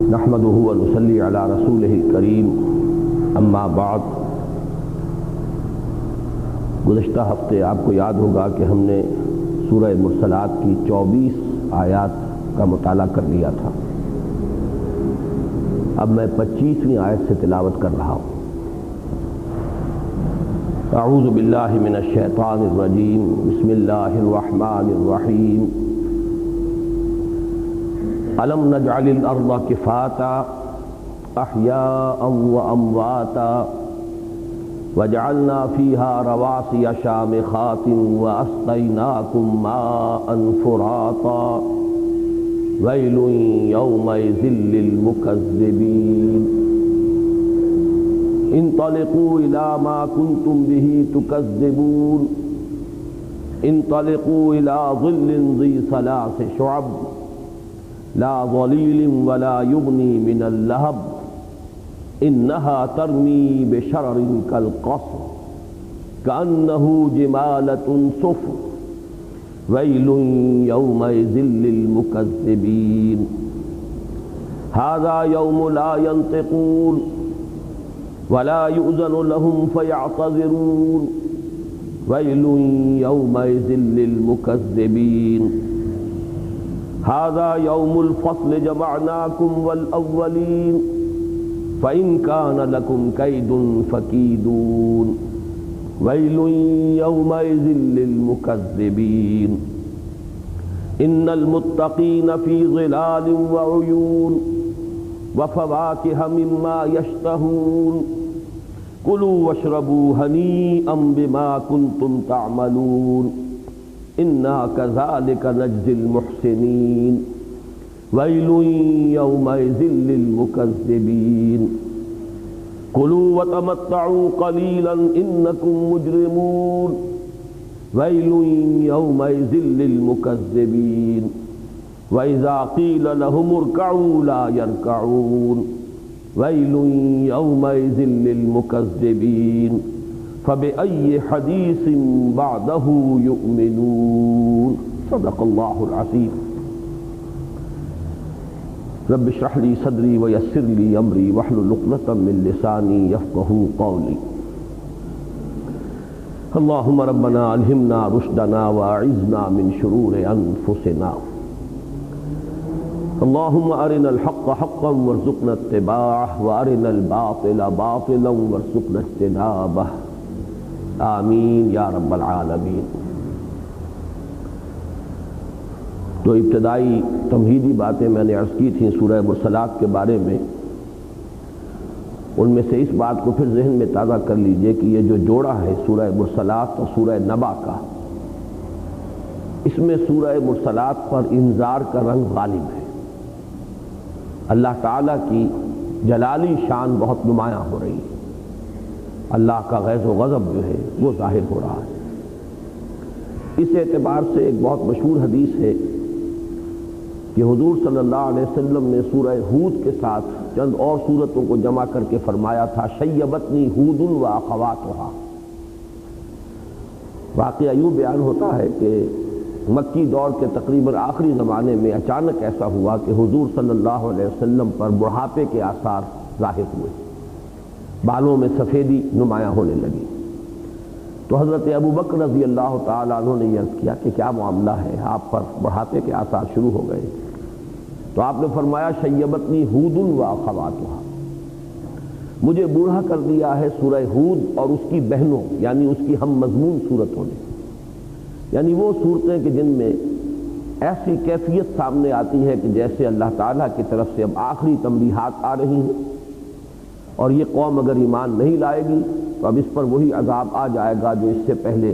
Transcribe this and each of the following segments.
نحمده ونصلي على رسوله الکریم اما بعد۔ گزشتہ ہفتے آپ کو یاد ہوگا کہ ہم نے سورہ مرسلات کی 24 آیات کا مطالعہ کر لیا تھا۔ اب میں 25ویں آیت سے تلاوت کر رہا ہوں۔ اعوذ باللہ من الشیطان الرجیم، بسم اللہ الرحمن الرحیم۔ أَلَمْ نَجْعَلِ الْأَرْضَ كِفَاتًا أَحْيَاءً وَأَمْوَاتًا وَجَعَلْنَا فِيهَا رَوَاسِيَ شَامِخَاتٍ وَأَسْقَيْنَاكُمْ مَاءً فُرَاتًا وَيْلٌ يَوْمَئِذٍ لِّلْمُكَذِّبِينَ انطلقوا إِلَى مَا كُنتُمْ بِهِ تُكَذِّبُونَ انطلقوا إِلَى ظِلٍّ ذِي ثَلَاثِ شُعَبٍ لا ظليل ولا يغني من اللهب إنها ترمي بشرر كالقصر كأنه جمالة صفر ويل يومئذ للمكذبين هذا يوم لا ينطقون ولا يؤذن لهم فيعتذرون ويل يومئذ للمكذبين هذا يوم الفصل جمعناكم والأولين فإن كان لكم كيد فكيدون ويل يومئذ للمكذبين إن المتقين في ظلال وعيون وفواكه مما يشتهون كلوا واشربوا هنيئا بما كنتم تعملون إنا كذلك نجزي المحسنين ويل يومئذ للمكذبين كلوا وتمتعوا قليلا إنكم مجرمون ويل يومئذ للمكذبين وإذا قيل لهم اركعوا لا يركعون ويل يومئذ للمكذبين فبأي حديث بعده يؤمنون صدق الله العظيم رب اشرح لي صدري ويسر لي أمري واحلل عقدة من لساني يفقهوا قولي اللهم ربنا ألهمنا رشدنا وأعذنا من شرور أنفسنا اللهم أرنا الحق حقا وارزقنا اتباعه وأرنا الباطل باطلا وارزقنا اجتنابه آمین یا رب العالمین۔ تو ابتدائی تمہیدی باتیں میں نے عرض کی تھیں سورہ مرسلات کے بارے میں، ان میں سے اس بات کو پھر ذہن میں تازہ کر لیجئے کہ یہ جو جوڑا ہے سورہ مرسلات اور سورہ نبا کا، اس میں سورہ مرسلات پر انذار کا رنگ غالب ہے۔ اللہ تعالیٰ کی جلالی شان بہت نمایاں ہو رہی ہے، اللہ کا غیظ و غضب جو ہے وہ ظاہر ہو رہا ہے۔ اس اعتبار سے ایک بہت مشہور حدیث ہے کہ حضور صلی اللہ علیہ وسلم نے سورہ ہود کے ساتھ چند اور سورتوں کو جمع کر کے فرمایا تھا شیبتنی ہود و اخواتها۔ واقعہ یوں بیان ہوتا ہے کہ مکی دور کے تقریباً آخری زمانے میں اچانک ایسا ہوا کہ حضور صلی اللہ علیہ وسلم پر بڑھاپے کے آثار ظاہر ہوئے، بالوں میں سفیدی نمایاں ہونے لگی۔ تو حضرت ابو بکر رضی اللہ تعالیٰ عنہ نے یہ عرض کیا کہ کیا معاملہ ہے، آپ پر بڑھاپے کے آثار شروع ہو گئے؟ تو آپ نے فرمایا شیبتنی ہود و اخواتها، مجھے بوڑھا کر دیا ہے سورہ ہود اور اس کی بہنوں، یعنی اس کی ہم مضمون صورتوں نے، یعنی وہ صورتیں کہ جن میں ایسی کیفیت سامنے آتی ہے کہ جیسے اللہ تعالیٰ کی طرف سے اب آخری تنبیہات آ رہی ہیں، اور یہ قوم اگر ایمان نہیں لائے گی تو اب اس پر وہی عذاب آ جائے گا جو اس سے پہلے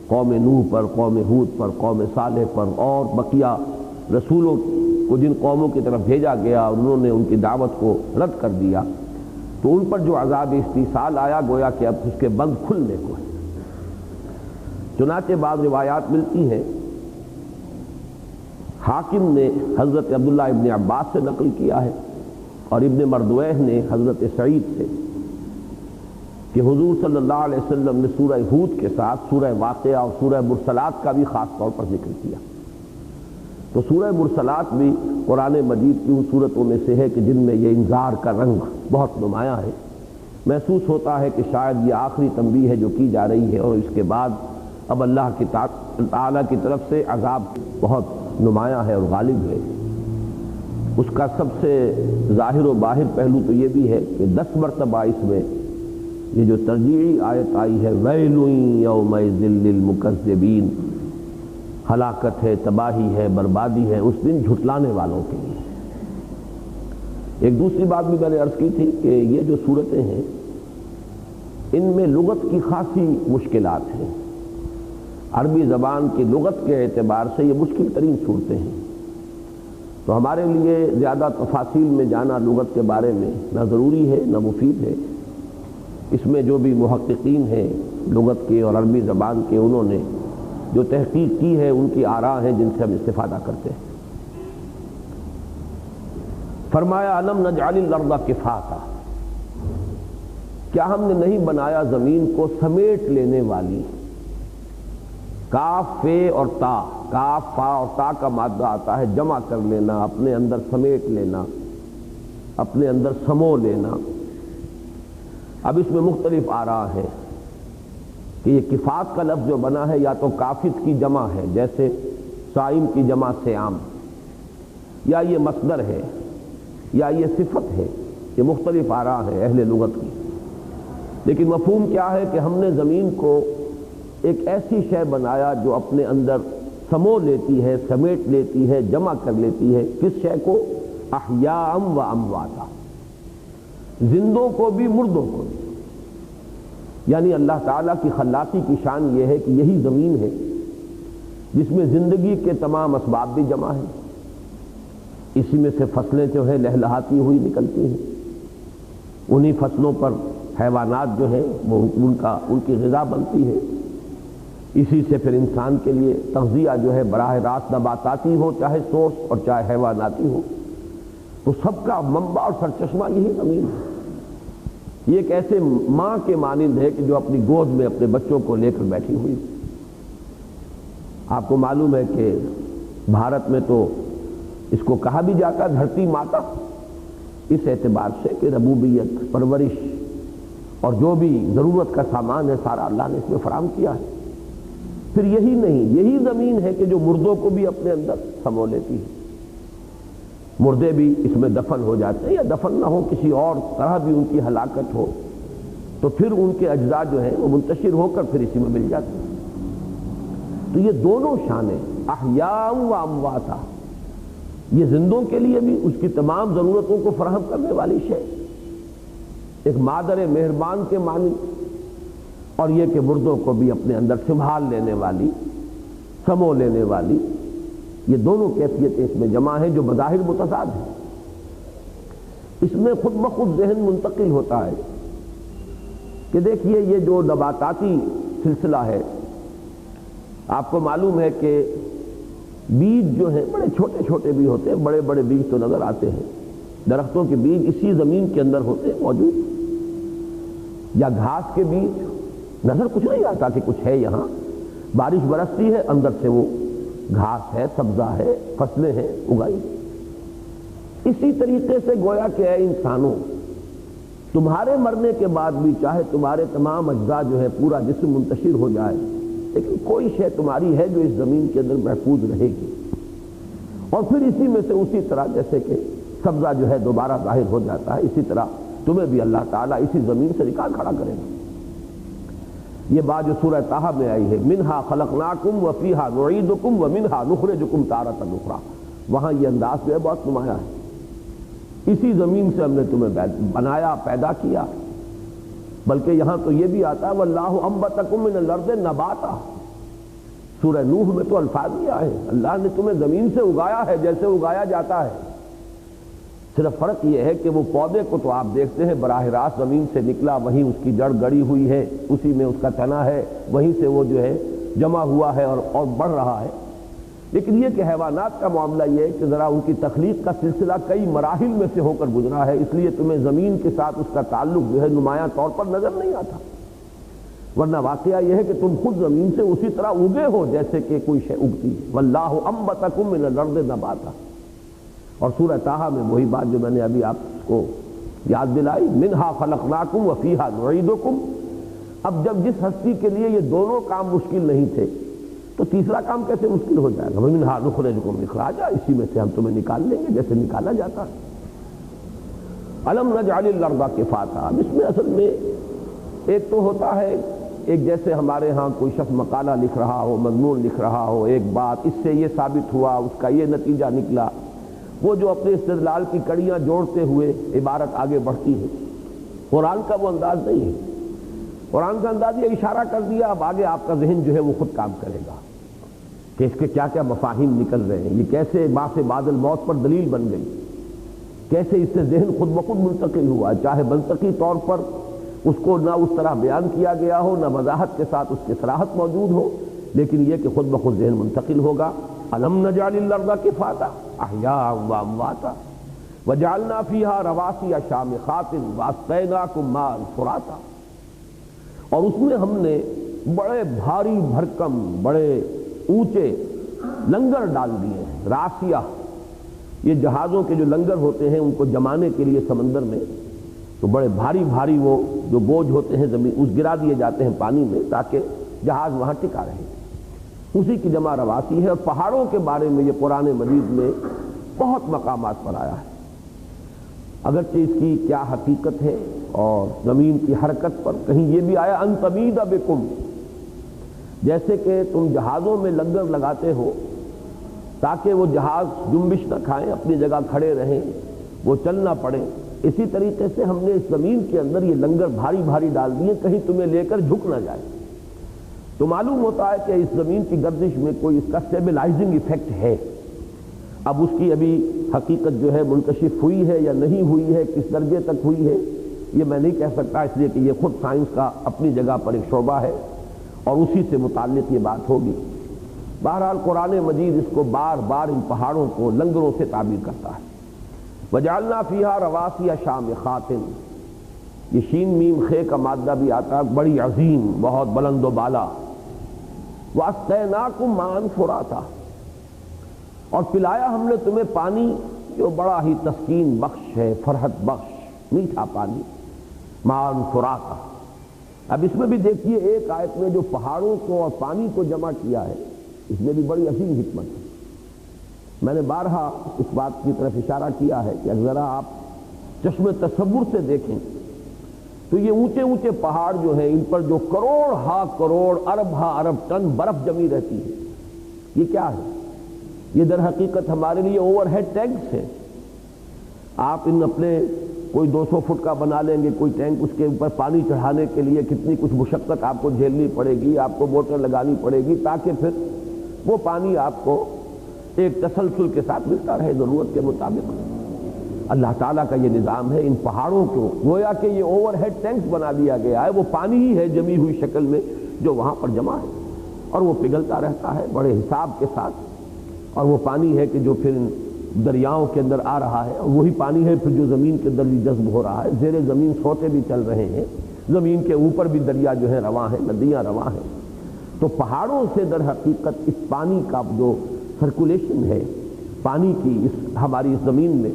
قوم نوح پر، قوم ہود پر، قوم صالح پر اور بقیہ رسولوں کو جن قوموں کی طرف بھیجا گیا اور انہوں نے ان کی دعوت کو رد کر دیا، تو ان پر جو عذاب استیصال آیا گویا کہ اب اس کے بند کھلنے کو ہے۔ چنانچہ بعض روایات ملتی ہیں، حاکم نے حضرت عبداللہ ابن عباس سے نقل کیا ہے اور ابن مردویہ نے حضرت سعید سے کہ حضور صلی اللہ علیہ وسلم نے سورہ ہود کے ساتھ سورہ واقعہ اور سورہ مرسلات کا بھی خاص طور پر ذکر کیا۔ تو سورہ مرسلات بھی قرآن مجید کی ان صورتوں میں سے ہے کہ جن میں یہ انذار کا رنگ بہت نمایاں ہے۔ محسوس ہوتا ہے کہ شاید یہ آخری تنبیہ ہے جو کی جا رہی ہے، اور اس کے بعد اب اللہ کی تعالیٰ کی طرف سے عذاب بہت نمایاں ہے اور غالب ہے۔ اس کا سب سے ظاہر و باہر پہلو تو یہ بھی ہے کہ 10 مرتبہ اس میں یہ جو ترجیحی آیت آئی ہے ویل یومئذ للمکذبین، ہلاکت ہے، تباہی ہے، بربادی ہے اس دن جھٹلانے والوں کے لیے۔ ایک دوسری بات بھی میں نے عرض کی تھی کہ یہ جو صورتیں ہیں ان میں لغت کی خاصی مشکلات ہیں، عربی زبان کی لغت کے اعتبار سے یہ مشکل ترین صورتیں ہیں، تو ہمارے لیے زیادہ تفاصیل میں جانا لغت کے بارے میں نہ ضروری ہے نہ مفید ہے۔ اس میں جو بھی محققین ہیں لغت کے اور عربی زبان کے، انہوں نے جو تحقیق کی ہے ان کی آراء ہیں جن سے ہم استفادہ کرتے ہیں۔ فرمایا الم نجعل الارض کفاتا، کیا ہم نے نہیں بنایا زمین کو سمیٹ لینے والی؟ کاف فے اور تا، کاف فا اور تا کا مادہ آتا ہے جمع کر لینا، اپنے اندر سمیٹ لینا، اپنے اندر سمو لینا۔ اب اس میں مختلف آراء ہیں کہ یہ کفات کا لفظ جو بنا ہے یا تو کافت کی جمع ہے جیسے صائم کی جمع صیام، یا یہ مصدر ہے یا یہ صفت ہے، یہ مختلف آراء ہیں اہل لغت کی، لیکن مفہوم کیا ہے کہ ہم نے زمین کو ایک ایسی شے بنایا جو اپنے اندر سمو لیتی ہے، سمیٹ لیتی ہے، جمع کر لیتی ہے۔ کس شے کو؟ احیاء و امواتا، زندوں کو بھی مردوں کو بھی۔ یعنی اللہ تعالیٰ کی خلاقی کی شان یہ ہے کہ یہی زمین ہے جس میں زندگی کے تمام اسباب بھی جمع ہیں، اسی میں سے فصلیں جو ہیں لہلہاتی ہوئی نکلتی ہیں، انہی فصلوں پر حیوانات جو ہیں وہ ان کی غذا بنتی ہے، اسی سے پھر انسان کے لیے تغذیہ جو ہے براہ راست نباتاتی ہو چاہے سورس اور چاہے حیواناتی ہو، تو سب کا منبع اور سرچشمہ یہی زمین ہے۔ یہ ایک ایسے ماں کے مانند ہے کہ جو اپنی گود میں اپنے بچوں کو لے کر بیٹھی ہوئی۔ آپ کو معلوم ہے کہ بھارت میں تو اس کو کہا بھی جاتا ہے دھرتی ماتا، اس اعتبار سے کہ ربوبیت، پرورش اور جو بھی ضرورت کا سامان ہے سارا اللہ نے اس میں فراہم کیا ہے۔ پھر یہی نہیں، یہی زمین ہے کہ جو مردوں کو بھی اپنے اندر سمو لیتی ہے، مردے بھی اس میں دفن ہو جاتے ہیں، یا دفن نہ ہو کسی اور طرح بھی ان کی ہلاکت ہو تو پھر ان کے اجزاء جو ہیں وہ منتشر ہو کر پھر اسی میں مل جاتے ہیں۔ تو یہ دونوں شانیں احیاء و امواتا، یہ زندوں کے لیے بھی اس کی تمام ضرورتوں کو فراہم کرنے والی شے، ایک مادر مہربان کے معنی، اور یہ کہ مردوں کو بھی اپنے اندر سنبھال لینے والی، سمو لینے والی، یہ دونوں کیفیتیں اس میں جمع ہیں جو بظاہر متضاد ہیں۔ اس میں خود بخود ذہن منتقل ہوتا ہے کہ دیکھیے یہ جو نباتاتی سلسلہ ہے، آپ کو معلوم ہے کہ بیج جو ہیں بڑے چھوٹے چھوٹے بھی ہوتے ہیں، بڑے بڑے بیج تو نظر آتے ہیں، درختوں کے بیج اسی زمین کے اندر ہوتے ہیں موجود، یا گھاس کے بیج نظر کچھ نہیں آتا کہ کچھ ہے یہاں، بارش برستی ہے اندر سے وہ گھاس ہے، سبزہ ہے، فصلیں ہیں اگائی۔ اسی طریقے سے گویا کہ اے انسانوں، تمہارے مرنے کے بعد بھی چاہے تمہارے تمام اجزاء جو ہے پورا جسم منتشر ہو جائے، لیکن کوئی شے تمہاری ہے جو اس زمین کے اندر محفوظ رہے گی، اور پھر اسی میں سے اسی طرح جیسے کہ سبزہ جو ہے دوبارہ ظاہر ہو جاتا ہے، اسی طرح تمہیں بھی اللہ تعالیٰ اسی زمین سے نکال کھڑا کرے گا۔ یہ بات جو سورہ طٰہٰ میں آئی ہے منہا خلقناکم وفیہا نعیدکم ومنہا نخرجکم تارۃ اخری، وہاں یہ انداز جو ہے بہت نمایاں ہے، اسی زمین سے ہم نے تمہیں بنایا، پیدا کیا۔ بلکہ یہاں تو یہ بھی آتا ہے واللہ انبتکم من الارض نباتا، سورہ نوح میں تو الفاظ بھی آئے ہیں اللہ نے تمہیں زمین سے اگایا ہے جیسے اگایا جاتا ہے، صرف فرق یہ ہے کہ وہ پودے کو تو آپ دیکھتے ہیں براہ راست زمین سے نکلا، وہیں اس کی جڑ گڑی ہوئی ہے، اسی میں اس کا تنا ہے، وہیں سے وہ جو ہے جمع ہوا ہے اور بڑھ رہا ہے۔ لیکن یہ کہ حیوانات کا معاملہ یہ ہے کہ ذرا ان کی تخلیق کا سلسلہ کئی مراحل میں سے ہو کر گزرا ہے، اس لیے تمہیں زمین کے ساتھ اس کا تعلق جو ہے نمایاں طور پر نظر نہیں آتا۔ ورنہ واقعہ یہ ہے کہ تم خود زمین سے اسی طرح اگے ہو جیسے کہ کوئی شے اگتی ہے. واللہ انبتکم من الارض نباتا. اور سورہ طٰہٰ میں وہی بات جو میں نے ابھی آپ کو یاد دلائی، منہا خلقناکم وفیہا نعیدکم. اب جب جس ہستی کے لیے یہ دونوں کام مشکل نہیں تھے تو تیسرا کام کیسے مشکل ہو جائے گا؟ ومنہا نخرجکم اخراجا، اسی میں سے ہم تمہیں نکال لیں گے جیسے نکالا جاتا ہے. الم نجعل الارض کفاتا. اب اس میں اصل میں ایک تو ہوتا ہے ایک جیسے ہمارے ہاں کوئی شخص مقالہ لکھ رہا ہو، مضمون لکھ رہا ہو، ایک بات اس سے یہ ثابت ہوا، اس کا یہ نتیجہ نکلا، وہ جو اپنے استدلال کی کڑیاں جوڑتے ہوئے عبارت آگے بڑھتی ہے. قرآن کا وہ انداز نہیں ہے. قرآن کا انداز یہ اشارہ کر دیا، اب آگے آپ کا ذہن جو ہے وہ خود کام کرے گا کہ اس کے کیا کیا مفاہیم نکل رہے ہیں، یہ کیسے باعث بعد الموت پر دلیل بن گئی، کیسے اس سے ذہن خود بخود منتقل ہوا، چاہے منطقی طور پر اس کو نہ اس طرح بیان کیا گیا ہو، نہ وضاحت کے ساتھ اس کی صراحت موجود ہو، لیکن یہ کہ خود بخود ذہن منتقل ہوگا. الم نجعل الارض کفاتا احیاء وامواتا وجعلنا فیہا رواسی شامخات واسقیناکم ماء فراتا. اور اس میں ہم نے بڑے بھاری بھرکم، بڑے اونچے لنگر ڈال دیے ہیں. راسیہ یہ جہازوں کے جو لنگر ہوتے ہیں ان کو جمانے کے لیے سمندر میں، تو بڑے بھاری بھاری وہ جو بوجھ ہوتے ہیں زمین اس گرا دیے جاتے ہیں پانی میں تاکہ جہاز وہاں ٹکا رہے. اسی کی جمع رواسی ہے. اور پہاڑوں کے بارے میں یہ قرآن مجید میں بہت مقامات پر آیا ہے، اگرچہ اس کی کیا حقیقت ہے. اور زمین کی حرکت پر کہیں یہ بھی آیا ان تمید بکم، جیسے کہ تم جہازوں میں لنگر لگاتے ہو تاکہ وہ جہاز جنبش نہ کھائیں، اپنی جگہ کھڑے رہیں، وہ چل نہ پڑے. اسی طریقے سے ہم نے اس زمین کے اندر یہ لنگر بھاری بھاری ڈال دیے کہیں تمہیں لے کر جھک نہ جائے. تو معلوم ہوتا ہے کہ اس زمین کی گردش میں کوئی اس کا اسٹیبلائزنگ ایفیکٹ ہے. اب اس کی ابھی حقیقت جو ہے منکشف ہوئی ہے یا نہیں ہوئی ہے، کس درجے تک ہوئی ہے، یہ میں نہیں کہہ سکتا، اس لیے کہ یہ خود سائنس کا اپنی جگہ پر ایک شعبہ ہے اور اسی سے متعلق یہ بات ہوگی. بہرحال قرآن مجید اس کو بار بار ان پہاڑوں کو لنگروں سے تعبیر کرتا ہے. وجعلنا فیہا رواسی شامخات، یہ شین میم خے کا مادہ بھی آتا ہے، بڑی عظیم، بہت بلند و بالا. واسقیناکم ماء فراتا، اور پلایا ہم نے تمہیں پانی جو بڑا ہی تسکین بخش ہے، فرحت بخش، میٹھا پانی. ماء فراتا. اب اس میں بھی دیکھیے ایک آیت میں جو پہاڑوں کو اور پانی کو جمع کیا ہے، اس میں بھی بڑی عظیم حکمت ہے. میں نے بارہا اس بات کی طرف اشارہ کیا ہے کہ اگر ذرا آپ چشم تصور سے دیکھیں تو یہ اونچے اونچے پہاڑ جو ہیں ان پر جو کروڑ ہا کروڑ ارب ہا ارب ٹن برف جمی رہتی ہے، یہ کیا ہے؟ یہ در حقیقت ہمارے لیے اوور ہیڈ ٹینکس ہے. آپ ان اپنے کوئی 200 فٹ کا بنا لیں گے کوئی ٹینک، اس کے اوپر پانی چڑھانے کے لیے کتنی کچھ مشقت آپ کو جھیلنی پڑے گی، آپ کو موٹر لگانی پڑے گی تاکہ پھر وہ پانی آپ کو ایک تسلسل کے ساتھ ملتا رہے ضرورت کے مطابق. اللہ تعالیٰ کا یہ نظام ہے. ان پہاڑوں کو گویا کہ یہ اوور ہیڈ ٹینکس بنا دیا گیا ہے، وہ پانی ہی ہے جمی ہوئی شکل میں جو وہاں پر جمع ہے اور وہ پگھلتا رہتا ہے بڑے حساب کے ساتھ. اور وہ پانی ہے کہ جو پھر دریاؤں کے اندر آ رہا ہے، اور وہی پانی ہے پھر جو زمین کے اندر بھی جذب ہو رہا ہے. زیر زمین سوتے بھی چل رہے ہیں، زمین کے اوپر بھی دریا جو ہے رواں ہیں، ندیاں رواں ہیں. تو پہاڑوں سے در حقیقت اس پانی کا جو سرکولیشن ہے پانی کی اس ہماری اس زمین میں،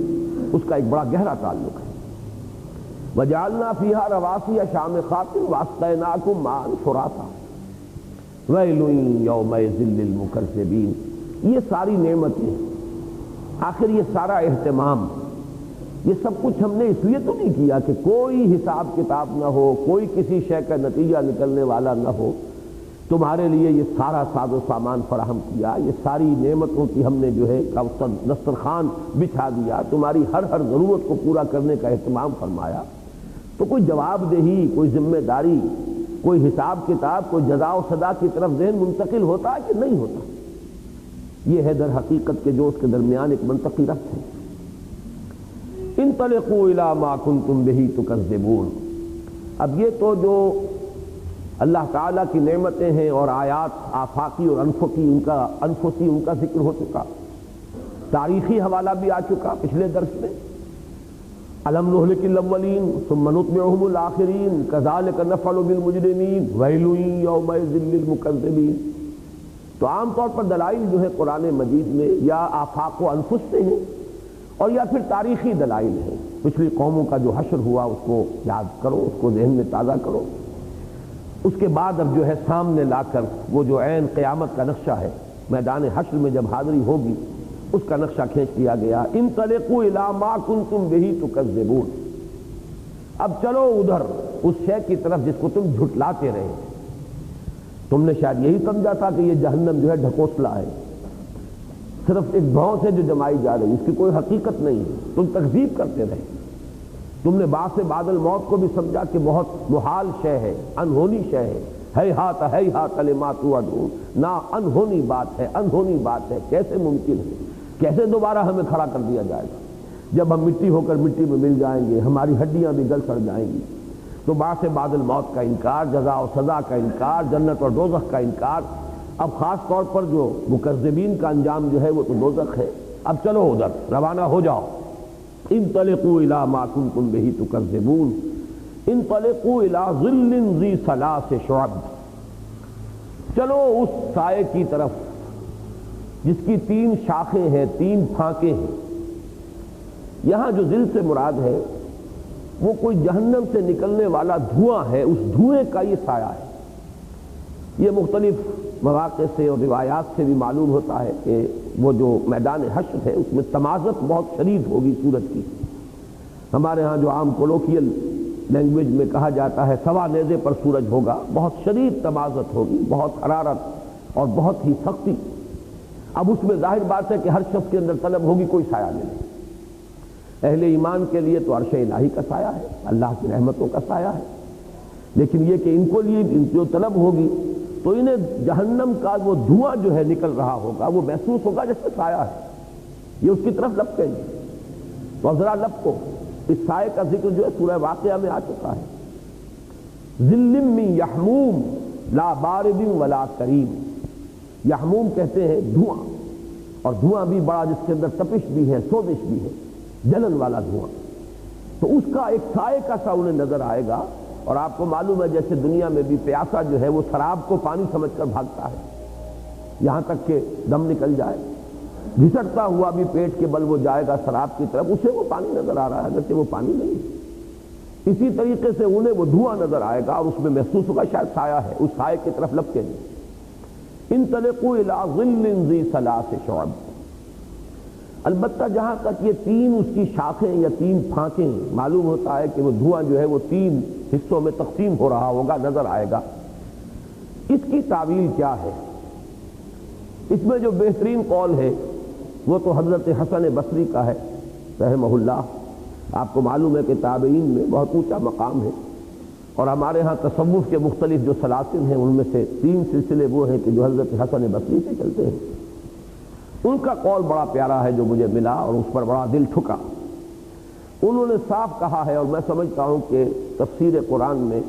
اس کا ایک بڑا گہرا تعلق ہے. وجعلنا فیہا رواسی شامخات واسقیناکم ماء فراتا ویل یومئذ للمکذبین. یہ ساری نعمتیں، آخر یہ سارا اہتمام، یہ سب کچھ ہم نے اس لیے تو نہیں کیا کہ کوئی حساب کتاب نہ ہو، کوئی کسی شے کا نتیجہ نکلنے والا نہ ہو. تمہارے لیے یہ سارا ساز و سامان فراہم کیا، یہ ساری نعمتوں کی ہم نے جو ہے دسترخوان بچھا دیا، تمہاری ہر ہر ضرورت کو پورا کرنے کا اہتمام فرمایا. تو کوئی جواب دہی، کوئی ذمہ داری، کوئی حساب کتاب، کوئی جزا و سزا کی طرف ذہن منتقل ہوتا ہے کہ نہیں ہوتا؟ یہ ہے در حقیقت کے جو اس کے درمیان ایک منطقی ربط ہے. انطلقوا الی ما کنتم بہ تکذبون. اب یہ تو جو اللہ تعالیٰ کی نعمتیں ہیں اور آیات آفاقی اور انفسی ان کا ذکر ہو چکا، تاریخی حوالہ بھی آ چکا پچھلے درس میں. الم نہلک الاولین ثم نتبعہم الآخرین کذالک نفعل بالمجرمین ویل یومئذ للمکذبین۔ تو عام طور پر دلائل جو ہے قرآن مجید میں یا آفاق و انفس سے ہیں اور یا پھر تاریخی دلائل ہیں۔ پچھلی قوموں کا جو حشر ہوا اس کو یاد کرو، اس کو ذہن میں تازہ کرو، اس کے بعد اب جو ہے سامنے لا کر وہ جو عین قیامت کا نقشہ ہے، میدان حشر میں جب حاضری ہوگی اس کا نقشہ کھینچ دیا گیا۔ انطلقوا الی ما کنتم بہ تکذبون، اب چلو ادھر اس شے کی طرف جس کو تم جھٹلاتے رہے۔ تم نے شاید یہی سمجھا تھا کہ یہ جہنم جو ہے ڈھکوسلا ہے، صرف ایک بھاؤں سے جو جمائی جا رہی، اس کی کوئی حقیقت نہیں ہے، تم تکذیب کرتے رہے۔ تم نے بعث بعد الموت کو بھی سمجھا کہ بہت محال شے ہے، انہونی شے ہے، ہیہات لما توعدون، نا انہونی بات ہے، انہونی بات ہے، کیسے ممکن ہے، کیسے دوبارہ ہمیں کھڑا کر دیا جائے گا؟ جب ہم مٹی ہو کر مٹی میں مل جائیں گے، ہماری ہڈیاں بھی گل سڑ جائیں گی۔ تو بعث بعد الموت کا انکار، جزا و سزا کا انکار، جنت اور دوزخ کا انکار، اب خاص طور پر جو مکذبین کا انجام جو ہے وہ تو دوزخ ہے۔ اب چلو ادھر روانہ ہو جاؤ۔ انطلقوا الی ما کنتم بہ تکذبون انطلقوا الی ظل ذی ثلاث شعب، چلو اس سائے کی طرف جس کی 3 شاخیں ہیں، 3 پھانکیں ہیں۔ یہاں جو ظل سے مراد ہے وہ کوئی جہنم سے نکلنے والا دھواں ہے، اس دھوئیں کا یہ سایہ ہے۔ یہ مختلف مواقع سے اور روایات سے بھی معلوم ہوتا ہے کہ وہ جو میدان حشر ہے اس میں تمازت بہت شدید ہوگی سورج کی۔ ہمارے ہاں جو عام کولوکیل لینگویج میں کہا جاتا ہے سوا نیزے پر سورج ہوگا، بہت شدید تمازت ہوگی، بہت حرارت اور بہت ہی سختی۔ اب اس میں ظاہر بات ہے کہ ہر شخص کے اندر طلب ہوگی کوئی سایہ ملے۔ اہل ایمان کے لیے تو عرش الہی کا سایہ ہے، اللہ کی رحمتوں کا سایہ ہے، لیکن یہ کہ ان کو لیے جو طلب ہوگی تو انہیں جہنم کا وہ دھواں جو ہے نکل رہا ہوگا، وہ محسوس ہوگا جیسے سایہ ہے، یہ اس کی طرف لپکیں گے۔ تو ذرا لپکو، اس سائے کا ذکر جو ہے سورہ واقعہ میں آ چکا ہے۔ ظل من یحموم لا بارد ولا کریم، یحموم کہتے ہیں دھواں، اور دھواں بھی بڑا جس کے اندر تپش بھی ہے، سوزش بھی ہے، جلن والا دھواں۔ تو اس کا ایک سائے کا سا انہیں نظر آئے گا۔ اور آپ کو معلوم ہے جیسے دنیا میں بھی پیاسا جو ہے وہ شراب کو پانی سمجھ کر بھاگتا ہے یہاں تک کہ دم نکل جائے، گھسٹتا ہوا بھی پیٹ کے بل وہ جائے گا شراب کی طرف، اسے وہ پانی نظر آ رہا ہے اگرچہ وہ پانی نہیں ہے۔ اسی طریقے سے انہیں وہ دھواں نظر آئے گا اور اس میں محسوس ہوگا شاید سایہ ہے، اس سائے کی طرف لپکیں گے۔ انطلقوا الی ظل ذی ثلاث شعب، البتہ جہاں تک یہ 3 اس کی شاخیں یا 3 پھانکیں، معلوم ہوتا ہے کہ وہ دھواں جو ہے وہ 3 حصوں میں تقسیم ہو رہا ہوگا، نظر آئے گا۔ اس کی تعویل کیا ہے؟ اس میں جو بہترین قول ہے وہ تو حضرت حسن بصری کا ہے رحمہ اللہ۔ آپ کو معلوم ہے کہ تابعین میں بہت اونچا مقام ہے، اور ہمارے ہاں تصوف کے مختلف جو سلاسل ہیں ان میں سے 3 سلسلے وہ ہیں کہ جو حضرت حسن بصری سے چلتے ہیں۔ ان کا قول بڑا پیارا ہے جو مجھے ملا اور اس پر بڑا دل ٹھکا۔ انہوں نے صاف کہا ہے، اور میں سمجھتا ہوں کہ تفسیر قرآن میں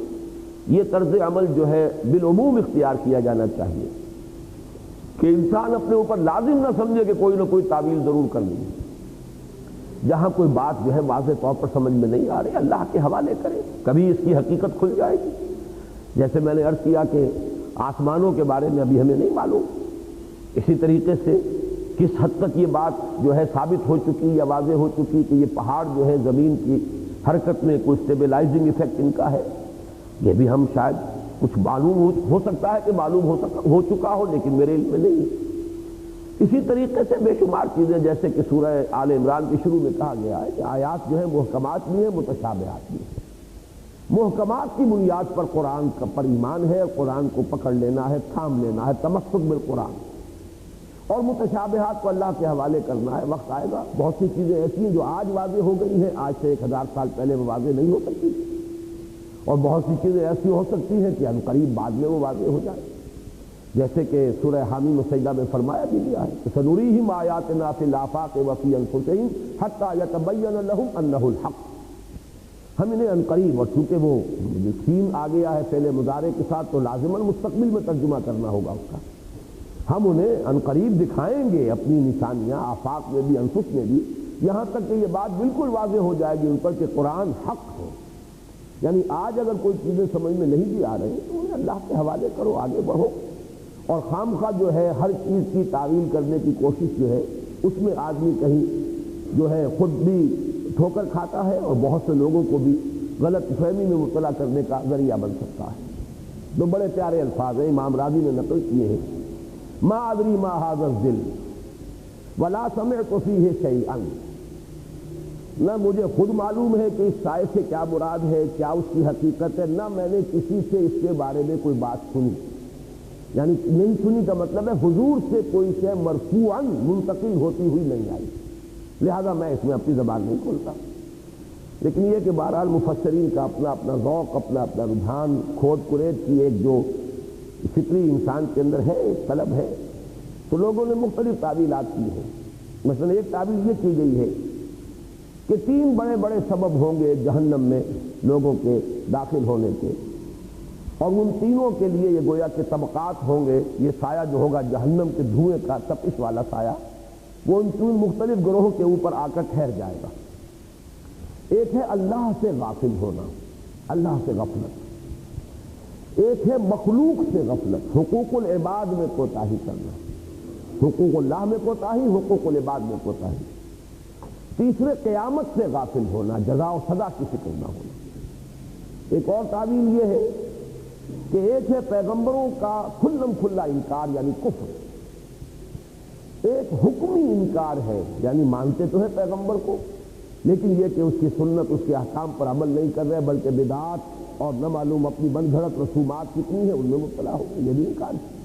یہ طرز عمل جو ہے بالعموم اختیار کیا جانا چاہیے کہ انسان اپنے اوپر لازم نہ سمجھے کہ کوئی نہ کوئی تعویل ضرور کر لیں۔ جہاں کوئی بات جو ہے واضح طور پر سمجھ میں نہیں آ رہی، اللہ کے حوالے کرے، کبھی اس کی حقیقت کھل جائے گی۔ جیسے میں نے عرض کیا کہ آسمانوں کے بارے میں ابھی ہمیں نہیں معلوم، اسی طریقے سے کس حد تک یہ بات جو ہے ثابت ہو چکی یا واضح ہو چکی کہ یہ پہاڑ جو ہے زمین کی حرکت میں کوئی اسٹیبلائزنگ ایفیکٹ ان کا ہے، یہ بھی ہم شاید کچھ معلوم ہو سکتا ہے کہ معلوم ہو چکا ہو، لیکن میرے علم میں نہیں ہے۔ اسی طریقے سے بے شمار چیزیں جیسے کہ سورہ آل عمران کے شروع میں کہا گیا ہے کہ آیات جو ہے محکمات بھی ہیں، متشابہات بھی ہیں۔ محکمات کی بنیاد پر قرآن پر ایمان ہے، اور قرآن کو پکڑ لینا ہے، تھام لینا ہے، تمسک بالقرآن، اور متشابہات کو اللہ کے حوالے کرنا ہے۔ وقت آئے گا بہت سی چیزیں ایسی ہیں جو آج واضح ہو گئی ہیں، آج سے 1000 سال پہلے وہ واضح نہیں ہو سکتی، اور بہت سی چیزیں ایسی ہو سکتی ہیں کہ عنقریب بعد میں وہ واضح ہو جائے، جیسے کہ سورہ حامیم السجدہ میں فرمایا بھی گیا ہے کہ سنریہم آیاتنا فی الآفاق وفی انفسہم حتی یتبین لہم انہ الحق۔ ہم انہیں عنقریب، اور چونکہ وہ سین آ گیا ہے فعل مضارع کے ساتھ تو لازماً مستقبل میں ترجمہ کرنا ہوگا اس کا، ہم انہیں عنقریب دکھائیں گے اپنی نشانیاں، آفاق میں بھی انفس میں بھی، یہاں تک کہ یہ بات بالکل واضح ہو جائے گی ان پر کہ قرآن حق ہے. یعنی آج اگر کوئی چیزیں سمجھ میں نہیں بھی آ رہی تو انہیں اللہ کے حوالے کرو، آگے بڑھو. اور خام خواہ جو ہے ہر چیز کی تعویل کرنے کی کوشش جو ہے اس میں آدمی کہیں جو ہے خود بھی ٹھوکر کھاتا ہے اور بہت سے لوگوں کو بھی غلط فہمی میں مبتلا کرنے کا ذریعہ بن سکتا ہے. دو بڑے پیارے الفاظ ہیں، امام راضی نے نقل کیے ہیں. ما ادری ما ھذا الظل ولا سمعت فیہ شیئا. نہ مجھے خود معلوم ہے کہ اس سائے سے کیا مراد ہے، کیا اس کی حقیقت ہے، نہ میں نے کسی سے اس کے بارے میں کوئی بات سنی. یعنی نہیں سنی کا مطلب ہے حضور سے کوئی شے مرفوعاً منتقل ہوتی ہوئی نہیں آئی، لہذا میں اس میں اپنی زبان نہیں کھولتا. لیکن یہ کہ بہرحال مفسرین کا اپنا اپنا ذوق، اپنا اپنا رجحان، کھود کرید کی ایک جو فطری انسان کے اندر ہے، ایک طلب ہے، تو لوگوں نے مختلف تعویلات کی ہیں. مثلا ایک تعویل یہ کی گئی ہے کہ 3 بڑے بڑے سبب ہوں گے جہنم میں لوگوں کے داخل ہونے کے، اور ان تینوں کے لیے یہ گویا کہ طبقات ہوں گے. یہ سایہ جو ہوگا جہنم کے دھوئیں کا تپش والا سایہ، وہ ان 3 مختلف گروہوں کے اوپر آ کر ٹھہر جائے گا. ایک ہے اللہ سے غافل ہونا، اللہ سے غفلت. ایک ہے مخلوق سے غفلت، حقوق العباد میں کوتاہی کرنا، حقوق اللہ میں کوتاہی، حقوق العباد میں کوتاہی. تیسرے قیامت سے غافل ہونا، جزا و سزا کی فکر نہ ہونا. ایک اور تعویل یہ ہے کہ ایک ہے پیغمبروں کا کھلم کھلا انکار یعنی کفر. ایک حکمی انکار ہے، یعنی مانتے تو ہے پیغمبر کو لیکن یہ کہ اس کی سنت، اس کے احکام پر عمل نہیں کر رہے، بلکہ بدعات اور نہ معلوم اپنی بن گھڑت رسومات کتنی ہیں ان میں مبتلا ہو گئے، یہ بھی انکار ہے.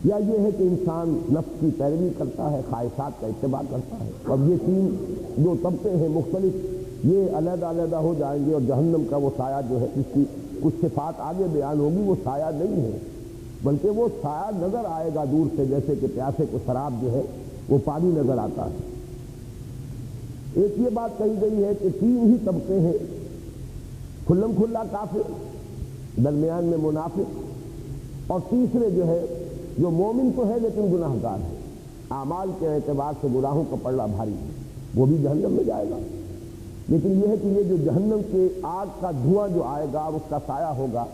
یا یہ ہے کہ انسان نفس کی پیروی کرتا ہے، خواہشات کا اتباع کرتا ہے. اب یہ 3 جو طبقے ہیں مختلف، یہ علیحدہ علیحدہ ہو جائیں گے. اور جہنم کا وہ سایہ جو ہے جس کی کچھ صفات آگے بیان ہوگی، وہ سایہ نہیں ہے بلکہ وہ سایہ نظر آئے گا دور سے، جیسے کہ پیاسے کو شراب جو ہے وہ پانی نظر آتا ہے. ایک یہ بات کہی گئی ہے کہ 3 ہی طبقے ہیں، کھلم کھلا کافر، درمیان میں منافق، اور تیسرے جو ہے جو مومن تو ہے لیکن گناہ گار ہے، اعمال کے اعتبار سے گناہوں کا پلڑا بھاری ہے، وہ بھی جہنم میں جائے گا. لیکن یہ ہے کہ یہ جو جہنم کے آگ کا دھواں جو آئے گا اور اس کا سایہ ہوگا،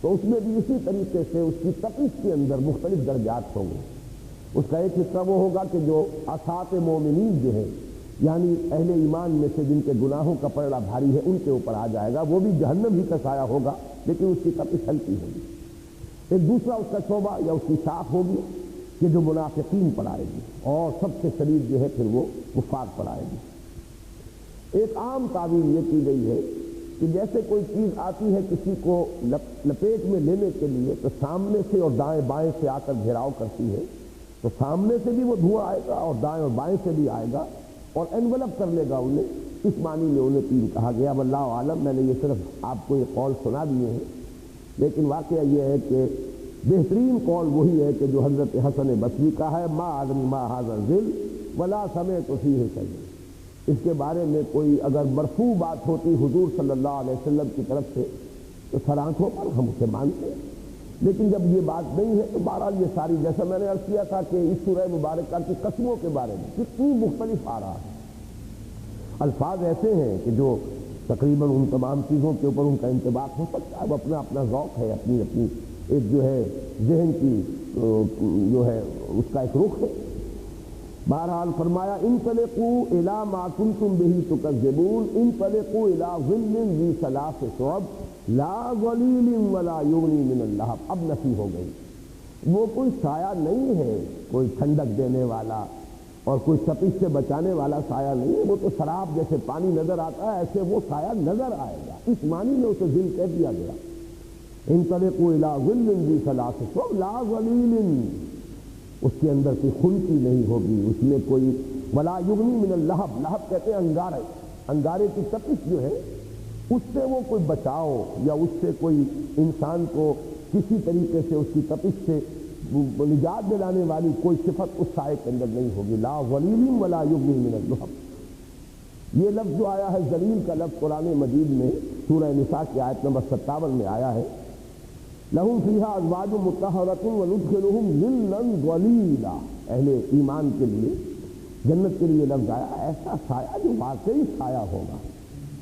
تو اس میں بھی اسی طریقے سے اس کی تپش کے اندر مختلف درجات ہوں گے. اس کا ایک حصہ وہ ہوگا کہ جو اسات مومنین جو ہے، یعنی اہل ایمان میں سے جن کے گناہوں کا پلڑا بھاری ہے، ان کے اوپر آ جائے گا. وہ بھی جہنم ہی کا سایہ ہوگا لیکن اس کی تپش ہلکی ہوگی. ایک دوسرا اس کا شعبہ یا اس کی شاخ ہوگی کہ جو منافقین پر آئے گی، اور سب سے شدید جو ہے پھر وہ کفار پر آئے گی. ایک عام تعبیر یہ کی گئی ہے کہ جیسے کوئی چیز آتی ہے کسی کو لپیٹ میں لینے کے لیے، تو سامنے سے اور دائیں بائیں سے آ کر گھیراؤ کرتی ہے، تو سامنے سے بھی وہ دھواں آئے گا اور دائیں اور بائیں سے بھی آئے گا اور انویلپ کر لے گا انہیں. اس معنی میں انہیں 3 کہا گیا. اب اللہ عالم، میں نے یہ صرف آپ کو یہ قول سنا دیے ہیں، لیکن واقعہ یہ ہے کہ بہترین قول وہی ہے کہ جو حضرت حسن بصری کا ہے، ما ادری ما ھذا الظل ولا سمعت فیہ شیئا. اس کے بارے میں کوئی اگر مرفوع بات ہوتی حضور صلی اللہ علیہ وسلم کی طرف سے تو سر آنکھوں پر ہم اسے مانتے ہیں، لیکن جب یہ بات نہیں ہے تو بہرحال یہ ساری، جیسا میں نے عرض کیا تھا کہ اس سورہ مبارکہ کی قسموں کے بارے میں کتنی مختلف آ رہا ہے. الفاظ ایسے ہیں کہ جو تقریباً ان تمام چیزوں کے اوپر ان کا انطباق ہو سکتا ہے. اب اپنا اپنا ذوق ہے، اپنی اپنی ایک جو ہے ذہن کی جو ہے اس کا ایک رخ ہے. بہرحال فرمایا انطلقوا الی ما کنتم بہ تکذبون انطلقوا الی ظل ذی ثلاث شعب لا ظلیل ولا یغنی من اللہب. اب نفی ہو گئی. وہ کوئی سایہ نہیں ہے، کوئی ٹھنڈک دینے والا اور کوئی تپش سے بچانے والا سایہ نہیں ہے. وہ تو شراب جیسے پانی نظر آتا ہے ایسے وہ سایہ نظر آئے گا. اس معنی میں اسے ظل کہہ دیا گیا. انطلقوا الی ظل ذی ثلاث شعب لا ظلیل، اس کے اندر کوئی خنکی نہیں ہوگی، اس میں کوئی ولا یغنی من اللہب. لہب کہتے ہیں انگارے، انگارے کی تپش جو ہے اس سے وہ کوئی بچاؤ یا اس سے کوئی انسان کو کسی طریقے سے اس کی تپش سے نجات دلانے والی کوئی صفت اس سائے کے اندر نہیں ہوگی. لا ظلیل ولا یغنی من اللہب. یہ لفظ جو آیا ہے ذلیل کا لفظ قرآن مجید میں سورہ نساء کی آیت نمبر 57 میں آیا ہے. لہم فیہا ازواج مطہرۃ وندخلہم ظلا ظلیلا. اہل ایمان کے لیے جنت کے لیے لفظ آیا ایسا سایہ جو واقعی سایہ ہوگا،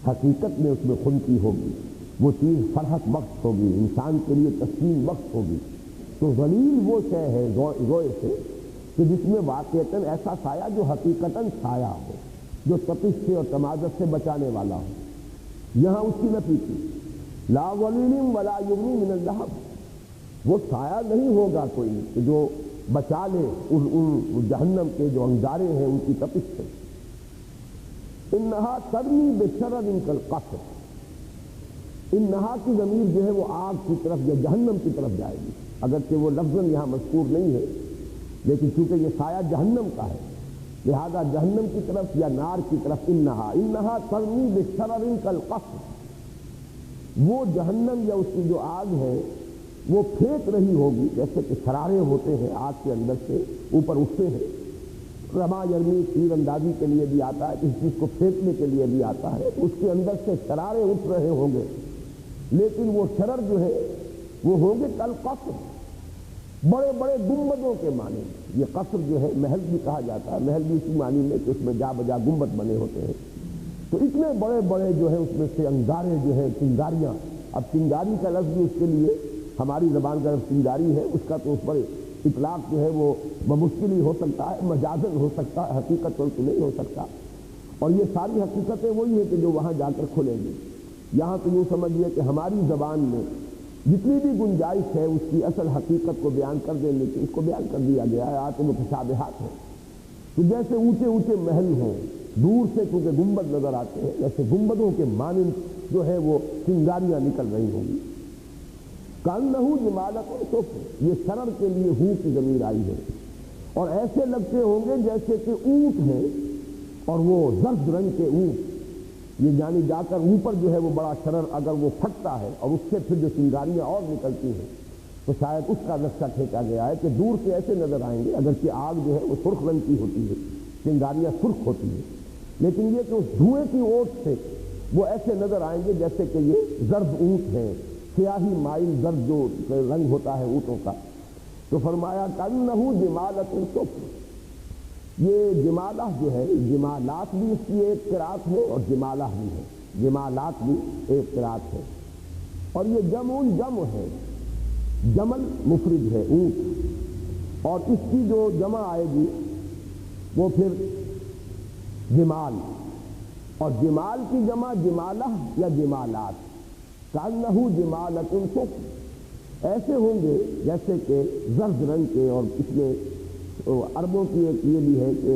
حقیقت میں اس میں خنکی ہوگی، وہ چیز فرحت بخش ہوگی، انسان کے لیے تسکین بخش ہوگی۔ تو ذلیل وہ شے ہے روئے سے کہ جس میں واقعتاً ایسا سایہ جو حقیقتاً سایہ ہو، جو تپش سے اور تمازت سے بچانے والا ہو۔ یہاں اس کی نفی تھی، لا ظلیل ولا یغنی من اللہب، وہ سایہ نہیں ہوگا کوئی کہ جو بچا لے ان جہنم کے جو انگارے ہیں ان کی تپش سے۔ انہا ترمی بشرر کالقصر، انہا کی ضمیر جو ہے وہ آگ کی طرف یا جہنم کی طرف جائے گی، اگرچہ وہ لفظاً یہاں مذکور نہیں ہے، لیکن چونکہ یہ سایہ جہنم کا ہے لہذا جہنم کی طرف یا نار کی طرف انہا ترمی بشرر کالقصر، وہ جہنم یا اس کی جو آگ ہے وہ پھینک رہی ہوگی جیسے کہ شرارے ہوتے ہیں آگ کے اندر سے اوپر اٹھتے ہیں۔ رما یرمی تیر اندازی کے لیے بھی آتا ہے، اس چیز کو پھینکنے کے لیے بھی آتا ہے، اس کے اندر سے شرارے اٹھ رہے ہوں گے، لیکن وہ شرر جو ہے وہ ہوں گے کالقصر، بڑے بڑے گنبدوں کے معنی۔ یہ قصر جو ہے محل بھی کہا جاتا ہے، محل بھی اسی معنی میں کہ اس میں جا بجا گنبد بنے ہوتے ہیں۔ تو اتنے بڑے بڑے جو ہے اس میں سے انگارے جو ہے، چنگاریاں، اب چنگاری کا لفظ بھی اس کے لیے ہماری زبان کا لفظ چنگاری ہے، اس کا تو اس پر اطلاق جو ہے وہ بمشکل ہی ہو سکتا ہے، مجازن ہو سکتا ہے، حقیقت تو نہیں ہو سکتا۔ اور یہ ساری حقیقتیں وہی ہیں کہ جو وہاں جا کر کھلیں گی۔ یہاں تو یوں سمجھیے کہ ہماری زبان میں جتنی بھی گنجائش ہے اس کی اصل حقیقت کو بیان کر دینے کی، اس کو بیان کر دیا گیا ہے۔ آیات متشابہات ہیں تو جیسے اونچے اونچے محل ہیں، دور سے چونکہ گنبد نظر آتے ہیں، جیسے گنبدوں کے مانند جو ہے وہ چنگاریاں نکل رہی ہوں گی۔ کانہو جمالۃ صفر، یہ شرر کے لیے ہو کی ضمیر آئی ہے، اور ایسے لگتے ہوں گے جیسے کہ اونٹ ہیں، اور وہ زرد رنگ کے اونٹ، یہ یعنی جا کر اوپر جو ہے وہ بڑا شرر اگر وہ پھٹتا ہے اور اس سے پھر جو چنگاریاں اور نکلتی ہیں تو شاید اس کا نقشہ کھینچا گیا ہے کہ دور سے ایسے نظر آئیں گے، اگرچہ آگ جو ہے وہ سرخ رنگ کی ہوتی ہے، چنگاریاں سرخ ہوتی ہیں، لیکن یہ کہ اس دھوئیں کی اوٹ سے وہ ایسے نظر آئیں گے جیسے کہ یہ زرد اونٹ ہیں، سیاہی مائل زرد جو رنگ ہوتا ہے اونٹوں کا۔ تو فرمایا کانہو جمالۃ صفر، یہ جمالہ جو ہے، جمالات بھی اس کی ایک قرات ہے اور جمالہ بھی ہے، جمالات بھی ایک قرات ہے، اور یہ جمع ہے، جمل مفرد ہے اونٹ، اور اس کی جو جمع آئے گی وہ پھر جمال، اور جمال کی جمع جمالہ یا جمالات۔ کانہو جمالۃ صفر، ایسے ہوں گے جیسے کہ زرد رنگ کے، اور اس میں عربوں کی ایک یہ بھی ہے کہ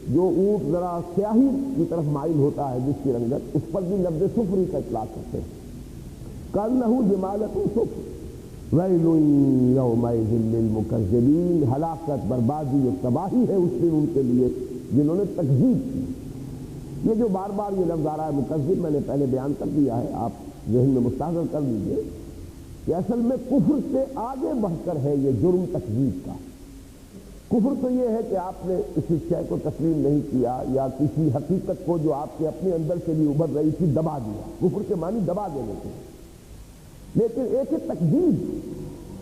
جو اونٹ ذرا سیاہی کی طرف مائل ہوتا ہے جس کی رنگت، اس پر بھی لفظ صفری کا اطلاق کرتے ہیں۔ کانہو جمالۃ صفر، ویل یومئذ للمکذبین، ہلاکت، بربادی اور تباہی ہے اس دن ان کے لیے جنہوں نے تکذیب کی۔ یہ جو بار بار یہ لفظ آ رہا ہے مکذب، میں نے پہلے بیان کر دیا ہے، آپ ذہن میں مستحضر کر لیجیے کہ اصل میں کفر سے آگے بڑھ کر ہے یہ جرم تکذیب کا۔ کفر تو یہ ہے کہ آپ نے کسی شے کو تسلیم نہیں کیا یا کسی حقیقت کو جو آپ کے اپنے اندر سے بھی ابھر رہی تھی دبا دیا، کفر کے معنی دبا دینے کے، لیکن ایک ہے تکذیب،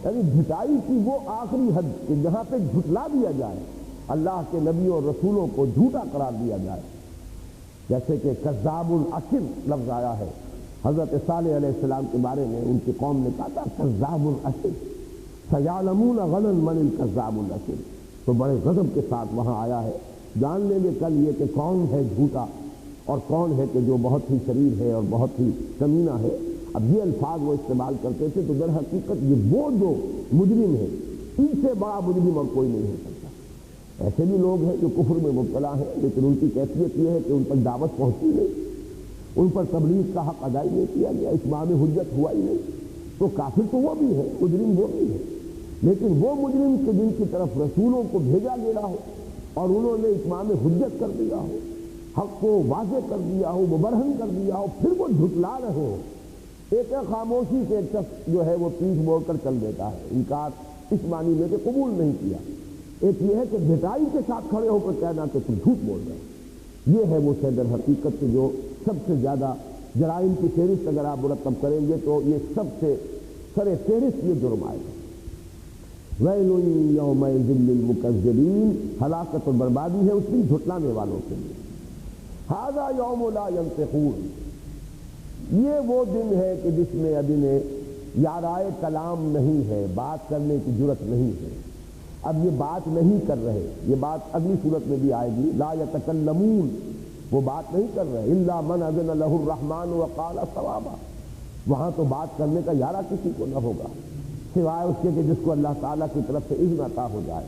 یعنی جھٹائی کی وہ آخری حد کہ جہاں پہ جھٹلا دیا جائے، اللہ کے نبیوں اور رسولوں کو جھوٹا قرار دیا جائے، جیسے کہ کذاب الاشر لفظ آیا ہے حضرت صالح علیہ السلام کے بارے میں، ان کی قوم نے کہا تھا کذاب الاشر، سیعلمون غدا من الکذاب الاشر، تو بڑے غضب کے ساتھ وہاں آیا ہے، جان لیں گے کل یہ کہ کون ہے جھوٹا اور کون ہے کہ جو بہت ہی شریر ہے اور بہت ہی کمینہ ہے۔ اب یہ الفاظ وہ استعمال کرتے تھے، تو در حقیقت یہ وہ جو مجرم ہے، ان سے بڑا مجرم اور کوئی نہیں ہو سکتا۔ ایسے بھی لوگ ہیں جو کفر میں مبتلا ہیں، لیکن ان کی کیفیت یہ ہے کہ ان پر دعوت پہنچی نہیں، ان پر تبلیغ کا حق ادائی نہیں کیا گیا، اتمام حجت ہوا ہی نہیں، تو کافر تو وہ بھی ہے، مجرم وہ بھی ہے، لیکن وہ مجرم کے جن کی طرف رسولوں کو بھیجا گیا ہو اور انہوں نے اتمام حجت کر دیا ہو، حق کو واضح کر دیا ہو، مبرہن کر دیا ہو، پھر وہ جھٹلا رہے ہو۔ ایک خاموشی سے ایک شخص جو ہے وہ پیٹھ موڑ کر چل دیتا ہے، انکار اس معنی میں کہ قبول نہیں کیا، ایک یہ ہے کہ جھٹائی کے ساتھ کھڑے ہو کر کہنا کہ تم جھوٹ بول رہے ہیں۔ یہ ہے وہ شے در حقیقت جو سب سے زیادہ جرائم کی فہرست اگر آپ مرتب کریں گے تو یہ سب سے سر فہرست یہ جرم آئے گا۔ ویل یومئذ للمکذبین، ہلاکت اور بربادی ہے اس دن جھٹلانے والوں کے لیے۔ ھذا یوم لا ینطقون، یہ وہ دن ہے کہ جس میں اب انہیں یارائے کلام نہیں ہے، بات کرنے کی جرت نہیں ہے، اب یہ بات نہیں کر رہے۔ یہ بات اگلی صورت میں بھی آئے گی، لا یتکلمون، وہ بات نہیں کر رہے، الا من اذن له الرحمن وقال صوابا، وہاں تو بات کرنے کا یارہ کسی کو نہ ہوگا سوائے اس کے کہ جس کو اللہ تعالیٰ کی طرف سے اذن عطا ہو جائے۔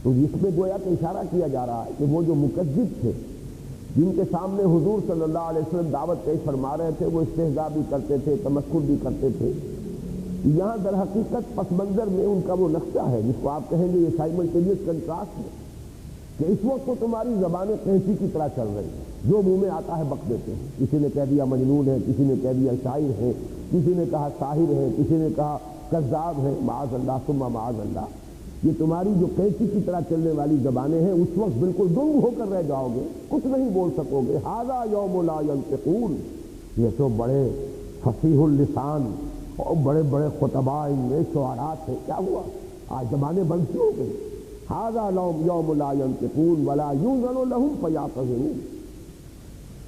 تو اس میں گویا کہ اشارہ کیا جا رہا ہے کہ وہ جو مکذب تھے، جن کے سامنے حضور صلی اللہ علیہ وسلم دعوت پیش فرما رہے تھے، وہ استہزاء بھی کرتے تھے، تمسخر بھی کرتے تھے، یہاں در حقیقت پس منظر میں ان کا وہ نقشہ ہے جس کو آپ کہیں گے یہ سائملٹینیس کنٹراسٹ ہے، کہ اس وقت تو تمہاری زبانیں قینچی کی طرح چل رہی ہیں، جو منہ میں آتا ہے بک دیتے ہیں۔ کسی نے کہہ دیا مجنون ہے، کسی نے کہہ دیا شاعر ہے، کسی نے کہا ساحر ہے، کسی نے کہا کذاب ہے، معاذ اللہ ثم معاذ اللہ۔ یہ تمہاری جو قینچی کی طرح چلنے والی زبانیں ہیں، اس وقت بالکل گنگ ہو کر رہ جاؤ گے، کچھ نہیں بول سکو گے۔ ھذا یوم لا ینطقون، یہ تو بڑے فصیح اللسان اور بڑے بڑے خطباء ان میں شعراء تھے، کیا ہوا؟ آج زبانیں بند کیوں ہو گئی؟ ھذا یوم لا ینطقون ولا یؤذن لهم فیعتذرون،